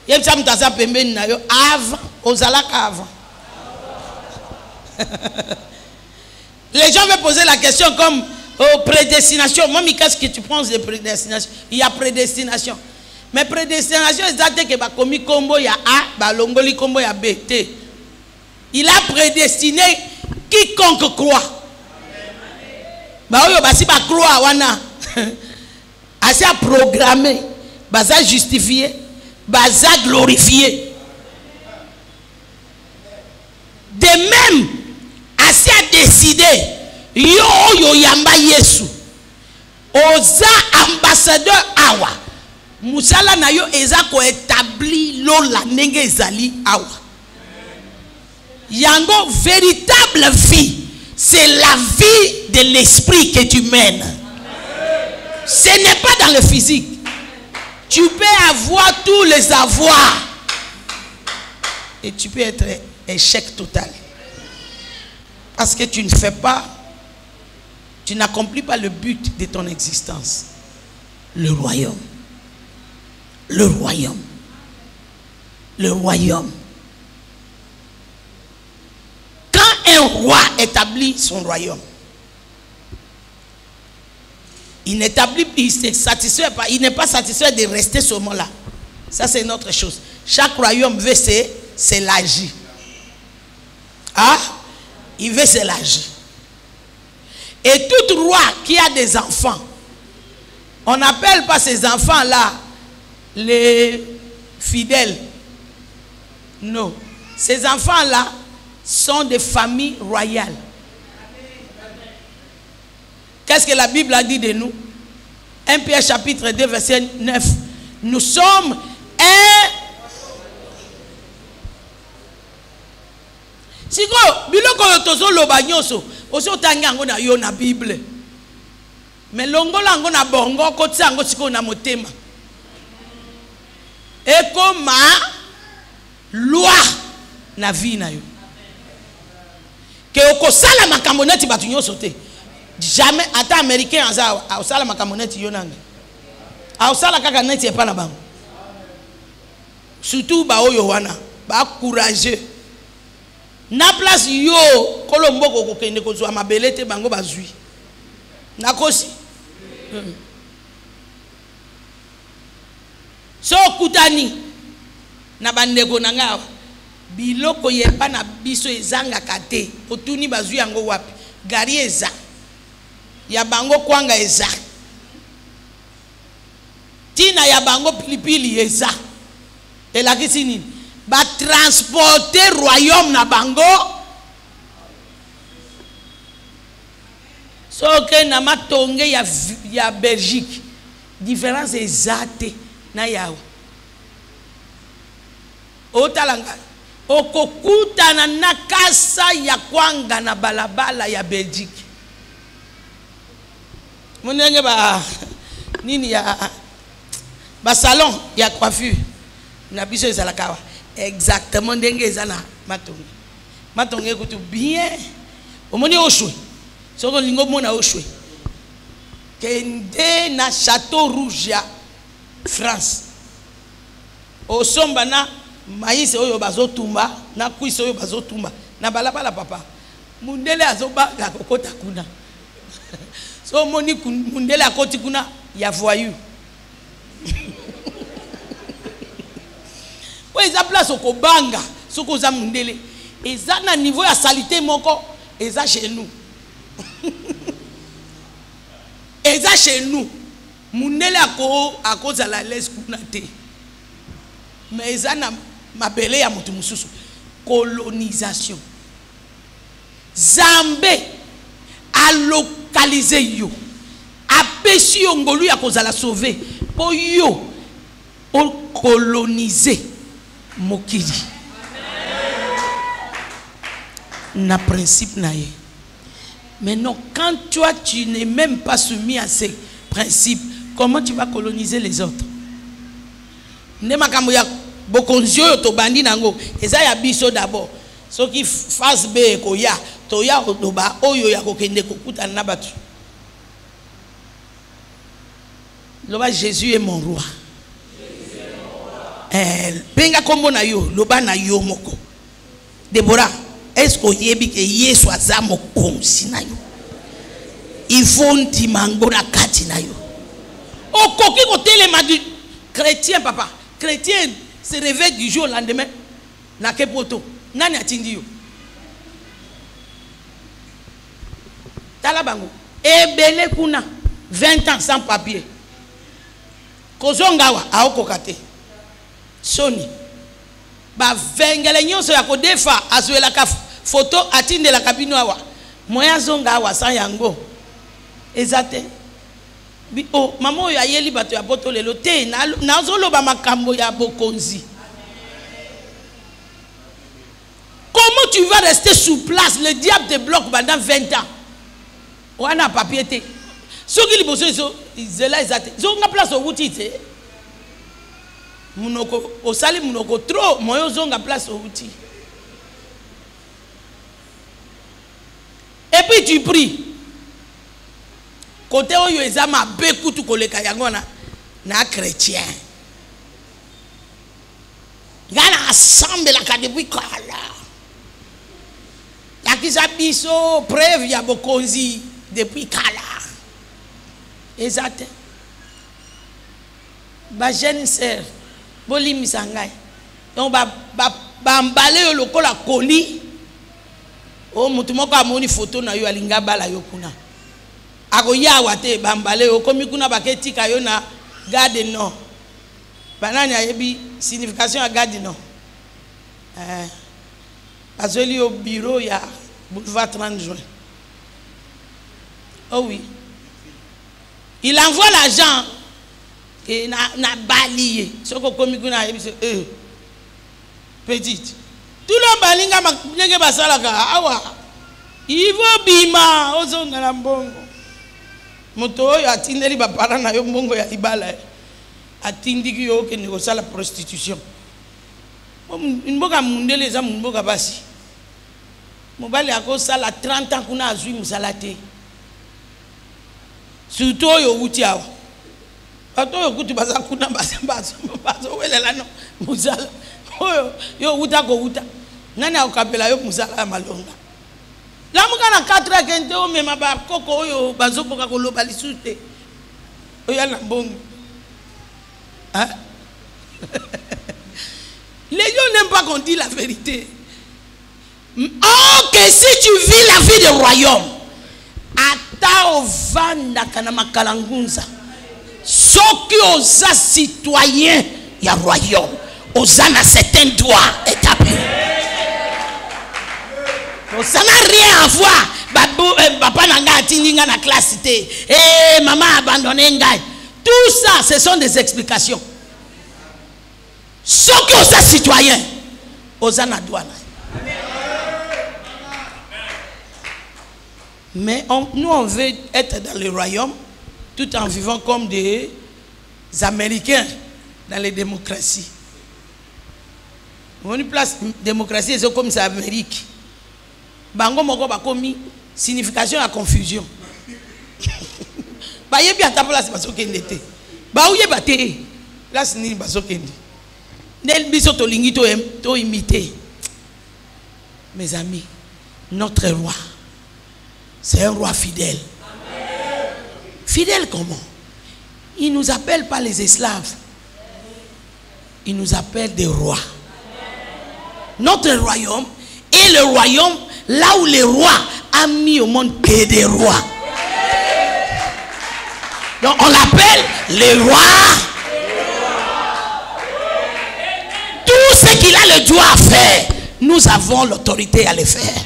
Yemsa mutaza pembeni na yo avant. Ozalaka avant. Les gens veulent poser la question comme prédestination. Moi, qu'est-ce que tu penses de prédestination? Il y a prédestination. Mais prédestination, c'est que ba komi kombo ya A, ba longoli kombo ya B, T. Il a prédestiné quiconque croit. Ba oyo basi ba croit wana. Assez à programmer, baza justifié, baza glorifié. De même, assez à décider, yo yamba Yesu, oza ambassadeur awa, musala na yo eza ko établi lola nenge ezali awa. Yango véritable vie, c'est la vie de l'esprit que tu mènes. Ce n'est pas dans le physique. Tu peux avoir tous les avoirs et tu peux être échec total. Parce que tu ne fais pas, tu n'accomplis pas le but de ton existence. Le royaume. Le royaume. Le royaume. Quand un roi établit son royaume, il n'établit, il ne satisfait pas, il n'est pas satisfait de rester seulement là. Ça, c'est une autre chose. Chaque royaume veut s'élargir. Ah, il veut s'élargir. Et tout roi qui a des enfants, on n'appelle pas ces enfants-là les fidèles. Non. Ces enfants-là sont des familles royales. Qu'est-ce que la Bible a dit de nous? 1 Pierre chapitre 2 verset 9. Nous sommes un... Siko, biloko yotozo lobanyoso, oso tangango na yo na Bible. Mais longola ngo na bongo kotsa ngo siko na motema. Eko ma loi na vie na yo. Ke okosala makambo neti batu nyoso te. Jamais, ata américain a osala makamoneti yonanga. A osala kaka neti epa na bango. Surtout ba oyo wana, ba courageux. Na place yo kolomboko kokende kozwa mabele te bango bazui. Na kosi. So kutani na bandeko nanga biloko yepa na biso ezanga kate. Otuni bazui yango wapi? Gari eza. Ya bango kwanga eza. Tina ya bango pilipili eza. Elakisi nini? Ba transporter royaume na bango. So que na matonge ya Belgique. Différence ezate na yawo. Otalanga. Okokutana na kasa ya kwanga na balabala ya Belgique. Munenge ba nini ya ba salon ya coiffure na biso ezalakawa exactement ndenge ezana matonge matonge kutu bien omoni oshwe soko lingo mona oshwe kende na Château Rouge ya France osomba na maïs oyo bazotumba na kuiso oyo bazotumba na balabala papa mundele azobaga kokota kuna. So moni mundele akoti kuna ya voyou. Kwa eza place okobanga soko za mundele eza na niveau ya salité moko eza chez nous. Eza chez nous. Mundele akoza la laisse kuna te. Mais eza na mabele ya mutu mususu. Colonisation. Zambé a localisé yo, a apesi yo ngolu ya kozala sauver po yo o coloniser mokili na principe na ye. Maintenant, quand toi tu n'es même pas soumis à ces principes, comment tu vas coloniser les autres? Ne makambo ya bokonzi oyo to bandi nango eza ya biso d'abord. Soki face B ko ya to ya odoba oyo ya kokende kokutana na batu. Loba Jésus est mon roi. Penga kombo na yo, loba na yo moko. Déborah, est-ce que yebi ke Yesu azamo konsi na yo? Il faut ndimango na kati na yo. Okoki ko telema du chrétien papa. Chrétien se réveille du jour au lendemain. Na kepoto. Nani atindi yo? Tala bango. Ebele kuna 20 ans sans papier. Kozongawa aokokate. Soni. Ba vengele nyonso ya kodefa azuela ka photo atinde la kabino awa. Moya zonga awa sans yango. Ezate. Oh, maman ya yeli bato ya poto lelo te na zolo ba makambo ya bokonzi. Comment tu vas rester sous place? Le diable te bloque pendant 20 ans. On a papier te. Ceux qui liboso izela ezate. Zonga place au wuti te. Munoko osali munoko trop moyo zonga place au wuti. Et puis tu pries. Côté oyo ezama beku tu koleka yango na chrétien. Gana assemble la ka depuis kala. La kisa biso preuve ya bokonzi depuis kala. Exact. Ba jeune sœur boli misangai. Donc ba mbale yo lokola koli. O mutu moko amoni photo na yo alinga bala yo kuna. Ako ya wate bambale yo komi kuna baketika yo na garde non. Banani ayebi signification à garde non. Azeli au bureau ya boulevard 30 juin. Oh oui. Il envoie l'argent et na balié. Soko komi kuna ayebi petite. Tout le balinga makenge basalaka awa. Ivo bima ozonga na mbongo. Moto oyo atindeli ba parana na yo mbongo ya libala. Atindiki yo ke ne kosala prostitution. Mboka mundele eza mboka basi. Mobali akosala 30 ans kuna azui musala te. Surtout oyo wuti awa. Bato oyo kuti baza kuna bazo welela no musala. Oyo yo wuta ko wuta. Nani akapela yo musala ya malonga. Lamuka na 4 kente o mema ba koko oyo bazoboka koloba lisute. Oyo na bongo. Hein? Les gens n'aiment pas qu'on dise la vérité. Oh, que si tu vis la vie du royaume, ata ovanda kana makalangunza. Soki oza citoyen ya royaume, oza na certains droits établis. Ça n'a rien à voir. Papa n'a atteint la classe. Maman a abandonné. Tout ça, ce sont des explications. Ceux qui sont citoyens, aux anadouana. Mais nous, on veut être dans le royaume tout en vivant comme des Américains dans les démocraties. On place démocratie, c'est comme ça, Amérique. Bango moko bakomi signification à confusion. Ba yebi ata place basokende te. Ba uye baté. Place ni basokende. Nel biso to lingi to imiter. Mes amis, notre roi, c'est un roi fidèle. Amen. Fidèle comment? Il nous appelle pas les esclaves. Il nous appelle des rois. Amen. Notre royaume est le royaume là où les rois ont mis au monde que des rois. Donc on l'appelle les rois. Tout ce qu'il a le droit à faire, nous avons l'autorité à le faire.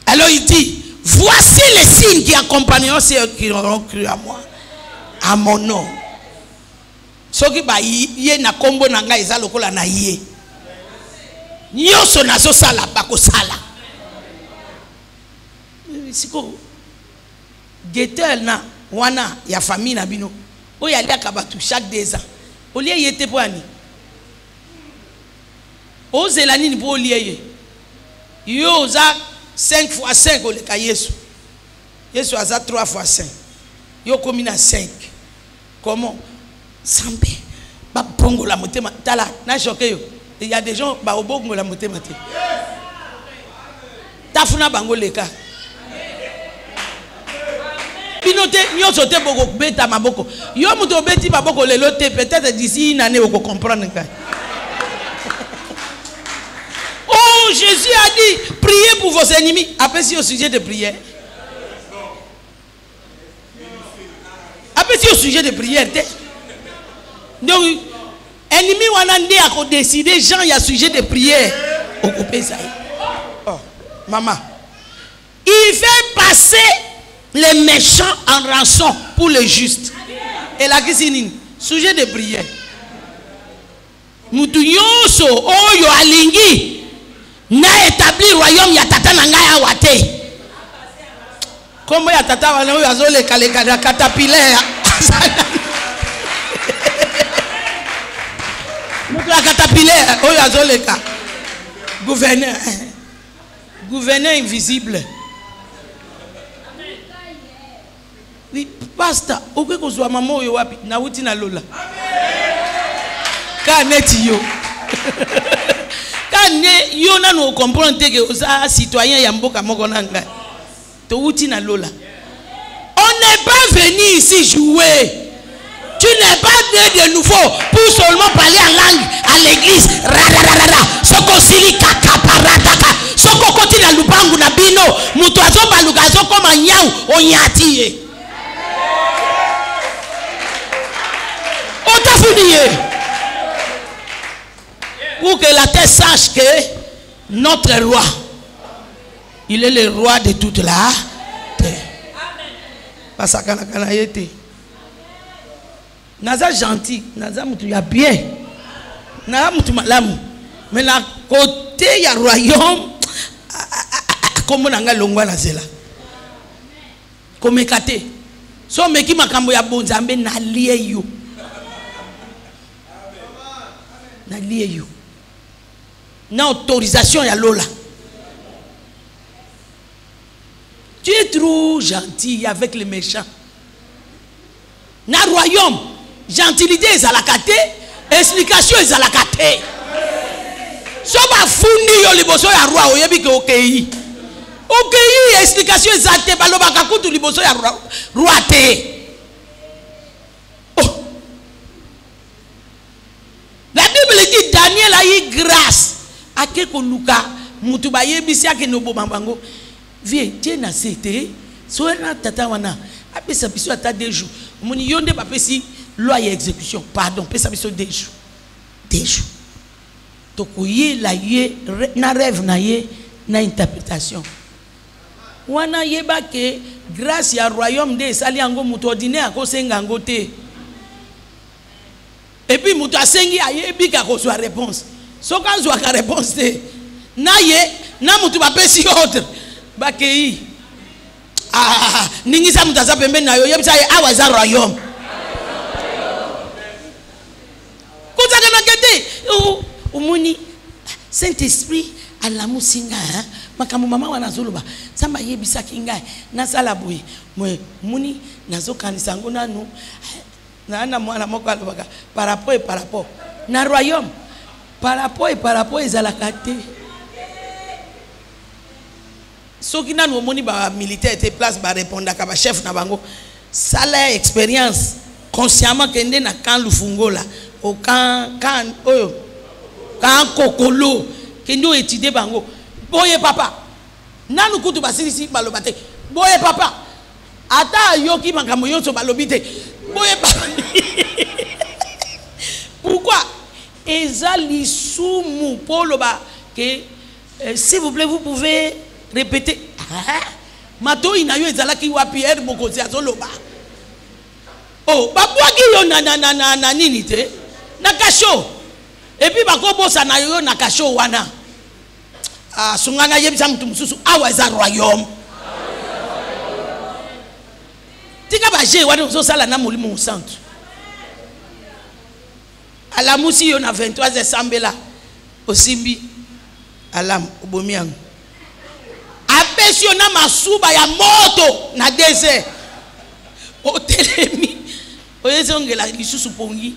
Alors il dit, voici les signes qui accompagneront ceux qui auront cru à moi, à mon nom. Ce qui va y na kombo nanga eza lokola na ye. Nyoso nazo sala bako sala. Siko getel na wana ya famille na bino. O ya lia kabatu chaque 2 ans. O lia yete po ani. O zelani ni po lia ye. Yo za 5 fois 5 o le ka Yesu. Yesu aza 3 fois 5. Yo komi na 5. Comment? Sambe. Ba bongo la motema tala na choqué yo. Il y a des gens ba obongo la motema te. Tafuna bango leka. Binote nyoso te boko beta maboko. Yo muto beti maboko lelo te peut-être d'ici une année on comprendre ka. Oh, Jésus a dit priez pour vos ennemis. Après si au sujet de prière. Après si au sujet de prière te. Donc ennemi wana ndé a décidé Jean il y a sujet de prière. Occupé ça. Oh, maman. Il fait passer les méchants en rançon pour les justes. Et la question sujet de prière. Mutu nyonso oyo alingi na établi royaume ya tata na ngai awa te. Kombo ya tata wana oyo azoleka leka na caterpillar. Mutu ya caterpillar oyo azoleka. Gouverneur. Gouverneur invisible. Oui, pasteur, oké ko zwa maman oyo wapi na wuti na lola. Ka neti yo. Ka ne yo na no comprendre que oza citoyen ya mboka moko na ngai. To wuti na lola. On n'est pas venu ici jouer. Tu n'es pas né de nouveau pour seulement parler en langue à l'église. Soko sili kakaparataka. Soko koti na lupangu na bino. Mutu azoba lugazo koma nyau onyatiye. Pour que la terre sache que notre roi, il est le roi de toute la terre. Parce que yete. Naza gentil, naza mutu ya bien. Naza mutu malamu. Mais la côté ya royaume, comme nanga longwa la zela. Comme kate. So meki makambo ya bonzambe na lié yo. Na lié yo. Na autorisation ya lola. Tu es trop gentil avec les méchants. Na royaume, gentilité est à la kate, explication est à la kate. So ba fundi yo liboso ya roi oyebi ke okei. Okei explication est à te baloba kakutu liboso ya roi te. La Bible dit Daniel a eu grâce à quelque luka mutu ba yebisi ake no bombango. Viens, tiens na c'était so na tata wana apesa biso ata 2 jours. Moni yonde ba pesi loi ya exécution. Pardon, pesa biso 2 jours. 2 jours. To koye la ye na rêve na ye na interprétation. Wana yeba ke grâce ya royaume de sali yango mutu ordinaire ko senga ngo te. Et puis mutu asengi ayebi ka ko soit réponse. So quand soit ka réponse te na ye na mutu ba pesi ordre ba kei ningi sa mutu za pembe na yo yebisa ye awa za royaume. Kuza kana kete umuni Saint-Esprit alamu singa makambo mama wana zuluba samba yebisa kinga na sala boy muni nazo kanisa ngo nanu na mwana moko alobaka par rapport na royaume par rapport ezalaka te soki nanu omoni ba militaire te place ba répondre ka ba chef na bango sala expérience consciemment kende na kan lufungola au kan oyo kan kokolo kende étudier bango boye papa nanu kutu basilisi baloba te boye papa ata yoki makambo yonso balobi te boye papa. Pourquoi ezali sumu poloba que s'il vous plaît vous pouvez répéter Matoi na yo ezalaki wapi er mokozi azoloba. Oh, babwaki yo na nini te? Na kasho. Et puis bakobosa na yo na kasho wana. Ah, sunganga yebisa mtu mususu awa eza royaume. Tika ba je wana zo sala na molimo santo. Alamusi yo na 23 sambela osimbi alam obomiango. Apesio na masuba ya moto na désert. Otelemi. Oyezongela lisusu pongi.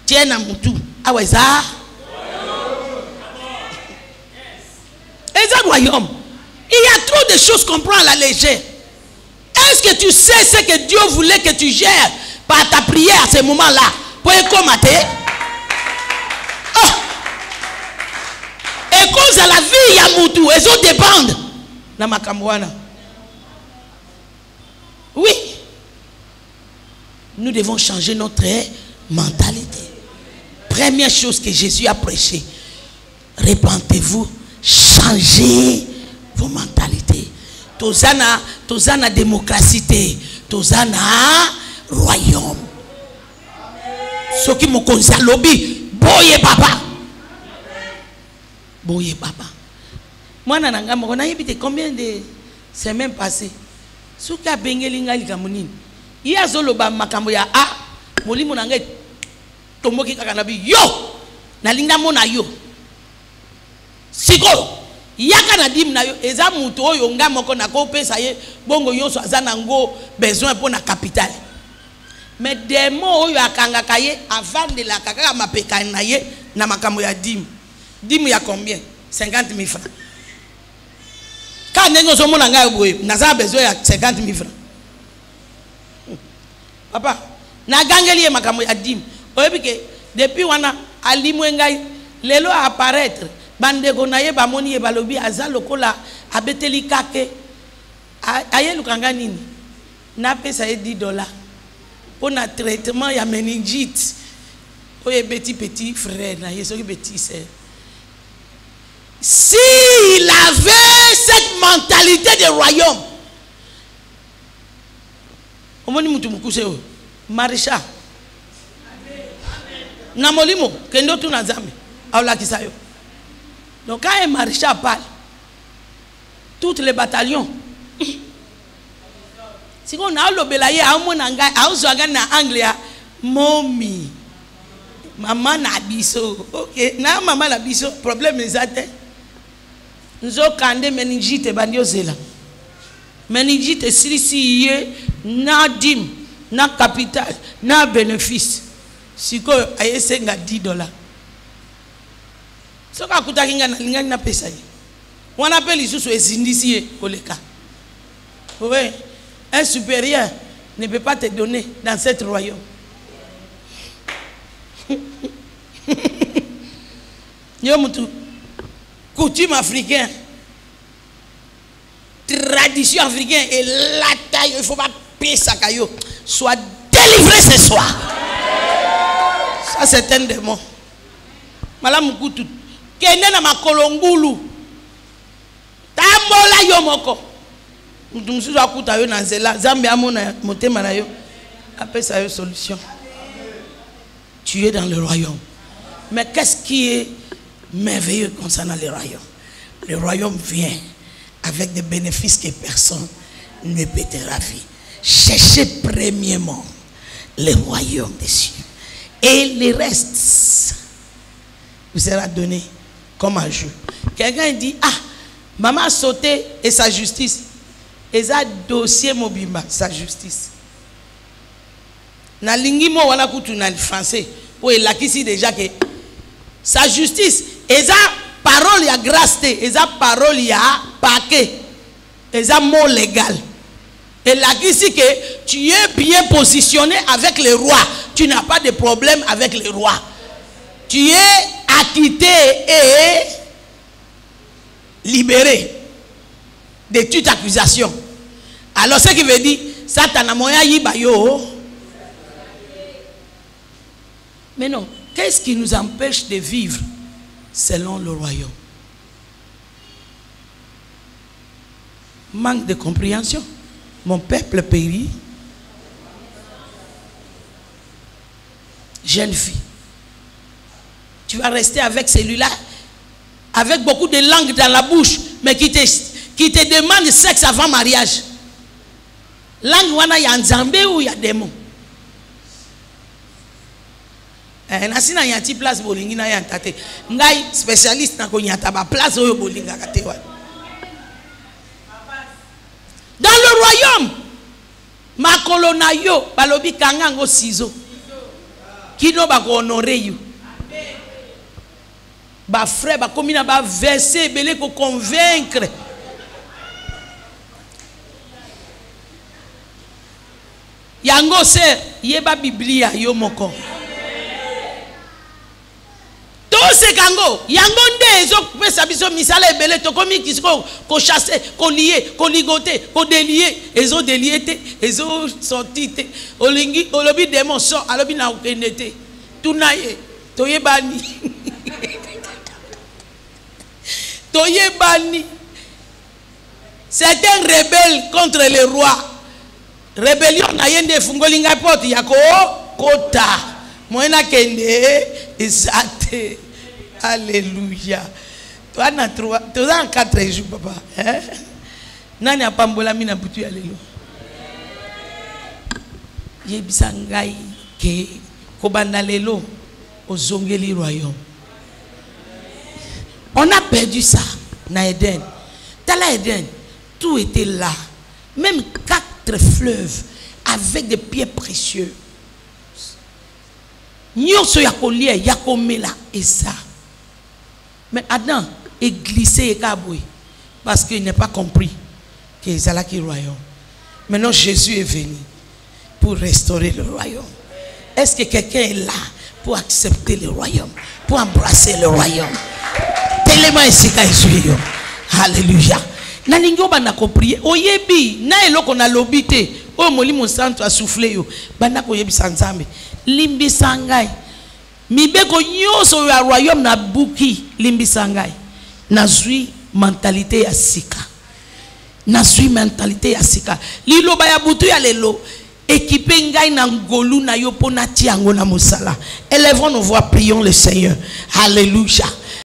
Tiena mutu aweza. Eza royaume. Il y a trop de choses qu'on prend à la légère. Est-ce que tu sais ce que Dieu voulait que tu gères par ta prière à ce moment-là? Pour écomater. Oh. Et cause à la vie, il y a moutou. Elles ont dépendent. Dans ma camouana. Oui. Nous devons changer notre mentalité. Première chose que Jésus a prêché. Répentez-vous. Changez vos mentalités. Tozana démocratie. Tozana royaume. Ce qui me concerne, lobby. Boye papa. Boye papa. Moi, on a évité combien de semaines passées. Ce qui a bengeli ngali kamunini. Il y a zoloba makambo ya a molimo nangai tomoki kaka nabi yo na linga mona yo siko yaka na dim na yo eza mutu oyo nga moko na ko pesa ye bongo yonso azana ngo besoin pour na capital mais demo oyo akanga kaye avant de la kaka mapeka na ye na makambo ya dim ya combien 50 000 francs quand nengo so mona nga boye na za besoin ya 50 000 francs. Papa, na gangeli makambo ya dim. Oyebike depuis wana alimwe ngai lelo apparaître bandeko na ye bamoni ye balobi azalokola abeteli kake aye lukanga nini na pesa ye $10 pour na traitement ya meningite. Oye petit frère na ye soki petit sœur. Si il avait cette mentalité de royaume. Omoni mutu mukuse o marisha na molimo kendo tu na zambe aula kisayo. Donc quand un marisha parle tous les bataillons si on a lobela ye amona ngai auzwaga na anglia mommy mama na biso. OK na mama na biso problème ezate nzo kande meningite bandio zela meningite silisi ye na dim na capital na bénéfice siko ayesenga $10 soka kutakinga na lingani na pesa ye wana pe lisusu ezindisi ye koleka. Oui, un supérieur ne peut pas te donner dans cette royaume. Yo mutu coutume africaine, tradition africaine et la taille, il faut pas payer ça caillou. Sois délivré ce soir. Ça c'est un démon. Madame Moukutu, kende na makolongulu. Tambola yo moko. Mutumsuzu akuta yo na nzela, Zambi amona motema na yo. Après ça yo solution. Tu es dans le royaume. Mais qu'est-ce qui est merveilleux concernant le royaume? Le royaume vient avec des bénéfices que personne ne peut te ravir. Cherchez premièrement le royaume des cieux. Et le reste vous sera donné comme un jeu. Quelqu'un dit, ah, maman a sauté et sa justice. Et ça dossier mobimba, sa justice. Na lingimo wana kutu na français. Pour elakisi déjà que sa justice, et ça parole ya grâce, et ça parole ya paquet, et ça mot légal. Et là ici que tu es bien positionné avec le roi, tu n'as pas de problème avec le roi. Tu es acquitté et libéré de toute accusation. Alors ce qui veut dire, Satan a moyen yibayo. Mais non, qu'est-ce qui nous empêche de vivre selon le royaume? Manque de compréhension. Mon peuple périt. Jeune fille. Tu vas rester avec celui-là, avec beaucoup de langues dans la bouche, mais qui te demande sexe avant mariage. Langue wana ya nzambe ou ya démon. Nasi na yati place bolingi na yantate. Ngai spécialiste na ko nyata ba place oyo bolinga kate wa. Dans le royaume, ma colonna yo balobi kangango ciseau. Kino ba ko honorer you. Ba frère ba komina ba verser belé ko convaincre. Yango se yeba Biblia yo moko. To se kango yango nde ezo pesa biso misala ebele to komi kisiko ko chasser, ko lier, ko ligoter, ko délier, ezo délier te, ezo sorti te. Olingi olobi démon so alobi na okendete. Tunaye to yebani. To yebani. Certains rebelles contre les rois. Rébellion na yende fungolinga porte yako kota moena kende isate. Alléluia. Toi na 3 toi en 4 jours papa hein nani apambola mina butu ya lelo yebisa ngai ke kobanda lelo ozongeli royaume. On a perdu ça na Eden. Dans la Eden tout était là, même 4 fleuves avec des pierres précieuses. Nyonso ya kolia ya komela et ça. Mais Adam est glissé et kaboué parce qu'il n'a pas compris que c'est là qui est le royaume. Maintenant Jésus est venu pour restaurer le royaume. Est-ce que quelqu'un est là pour accepter le royaume, pour embrasser le royaume? Tellement ici Jésus. Alléluia. Na lingio bana ko prier oyebi na eloko na lobité o molimo santo a soufflé yo bana ko yebi sanzambe limbi sangai mibeko nyoso ya royaume na buki limbi sangai nazui mentalité ya sika nazui mentalité ya sika lilo ba ya butu ya lelo équipé ngai na ngolu na yo pona tiango na mosala. Élevons nos voix, prions le Seigneur. Alléluia.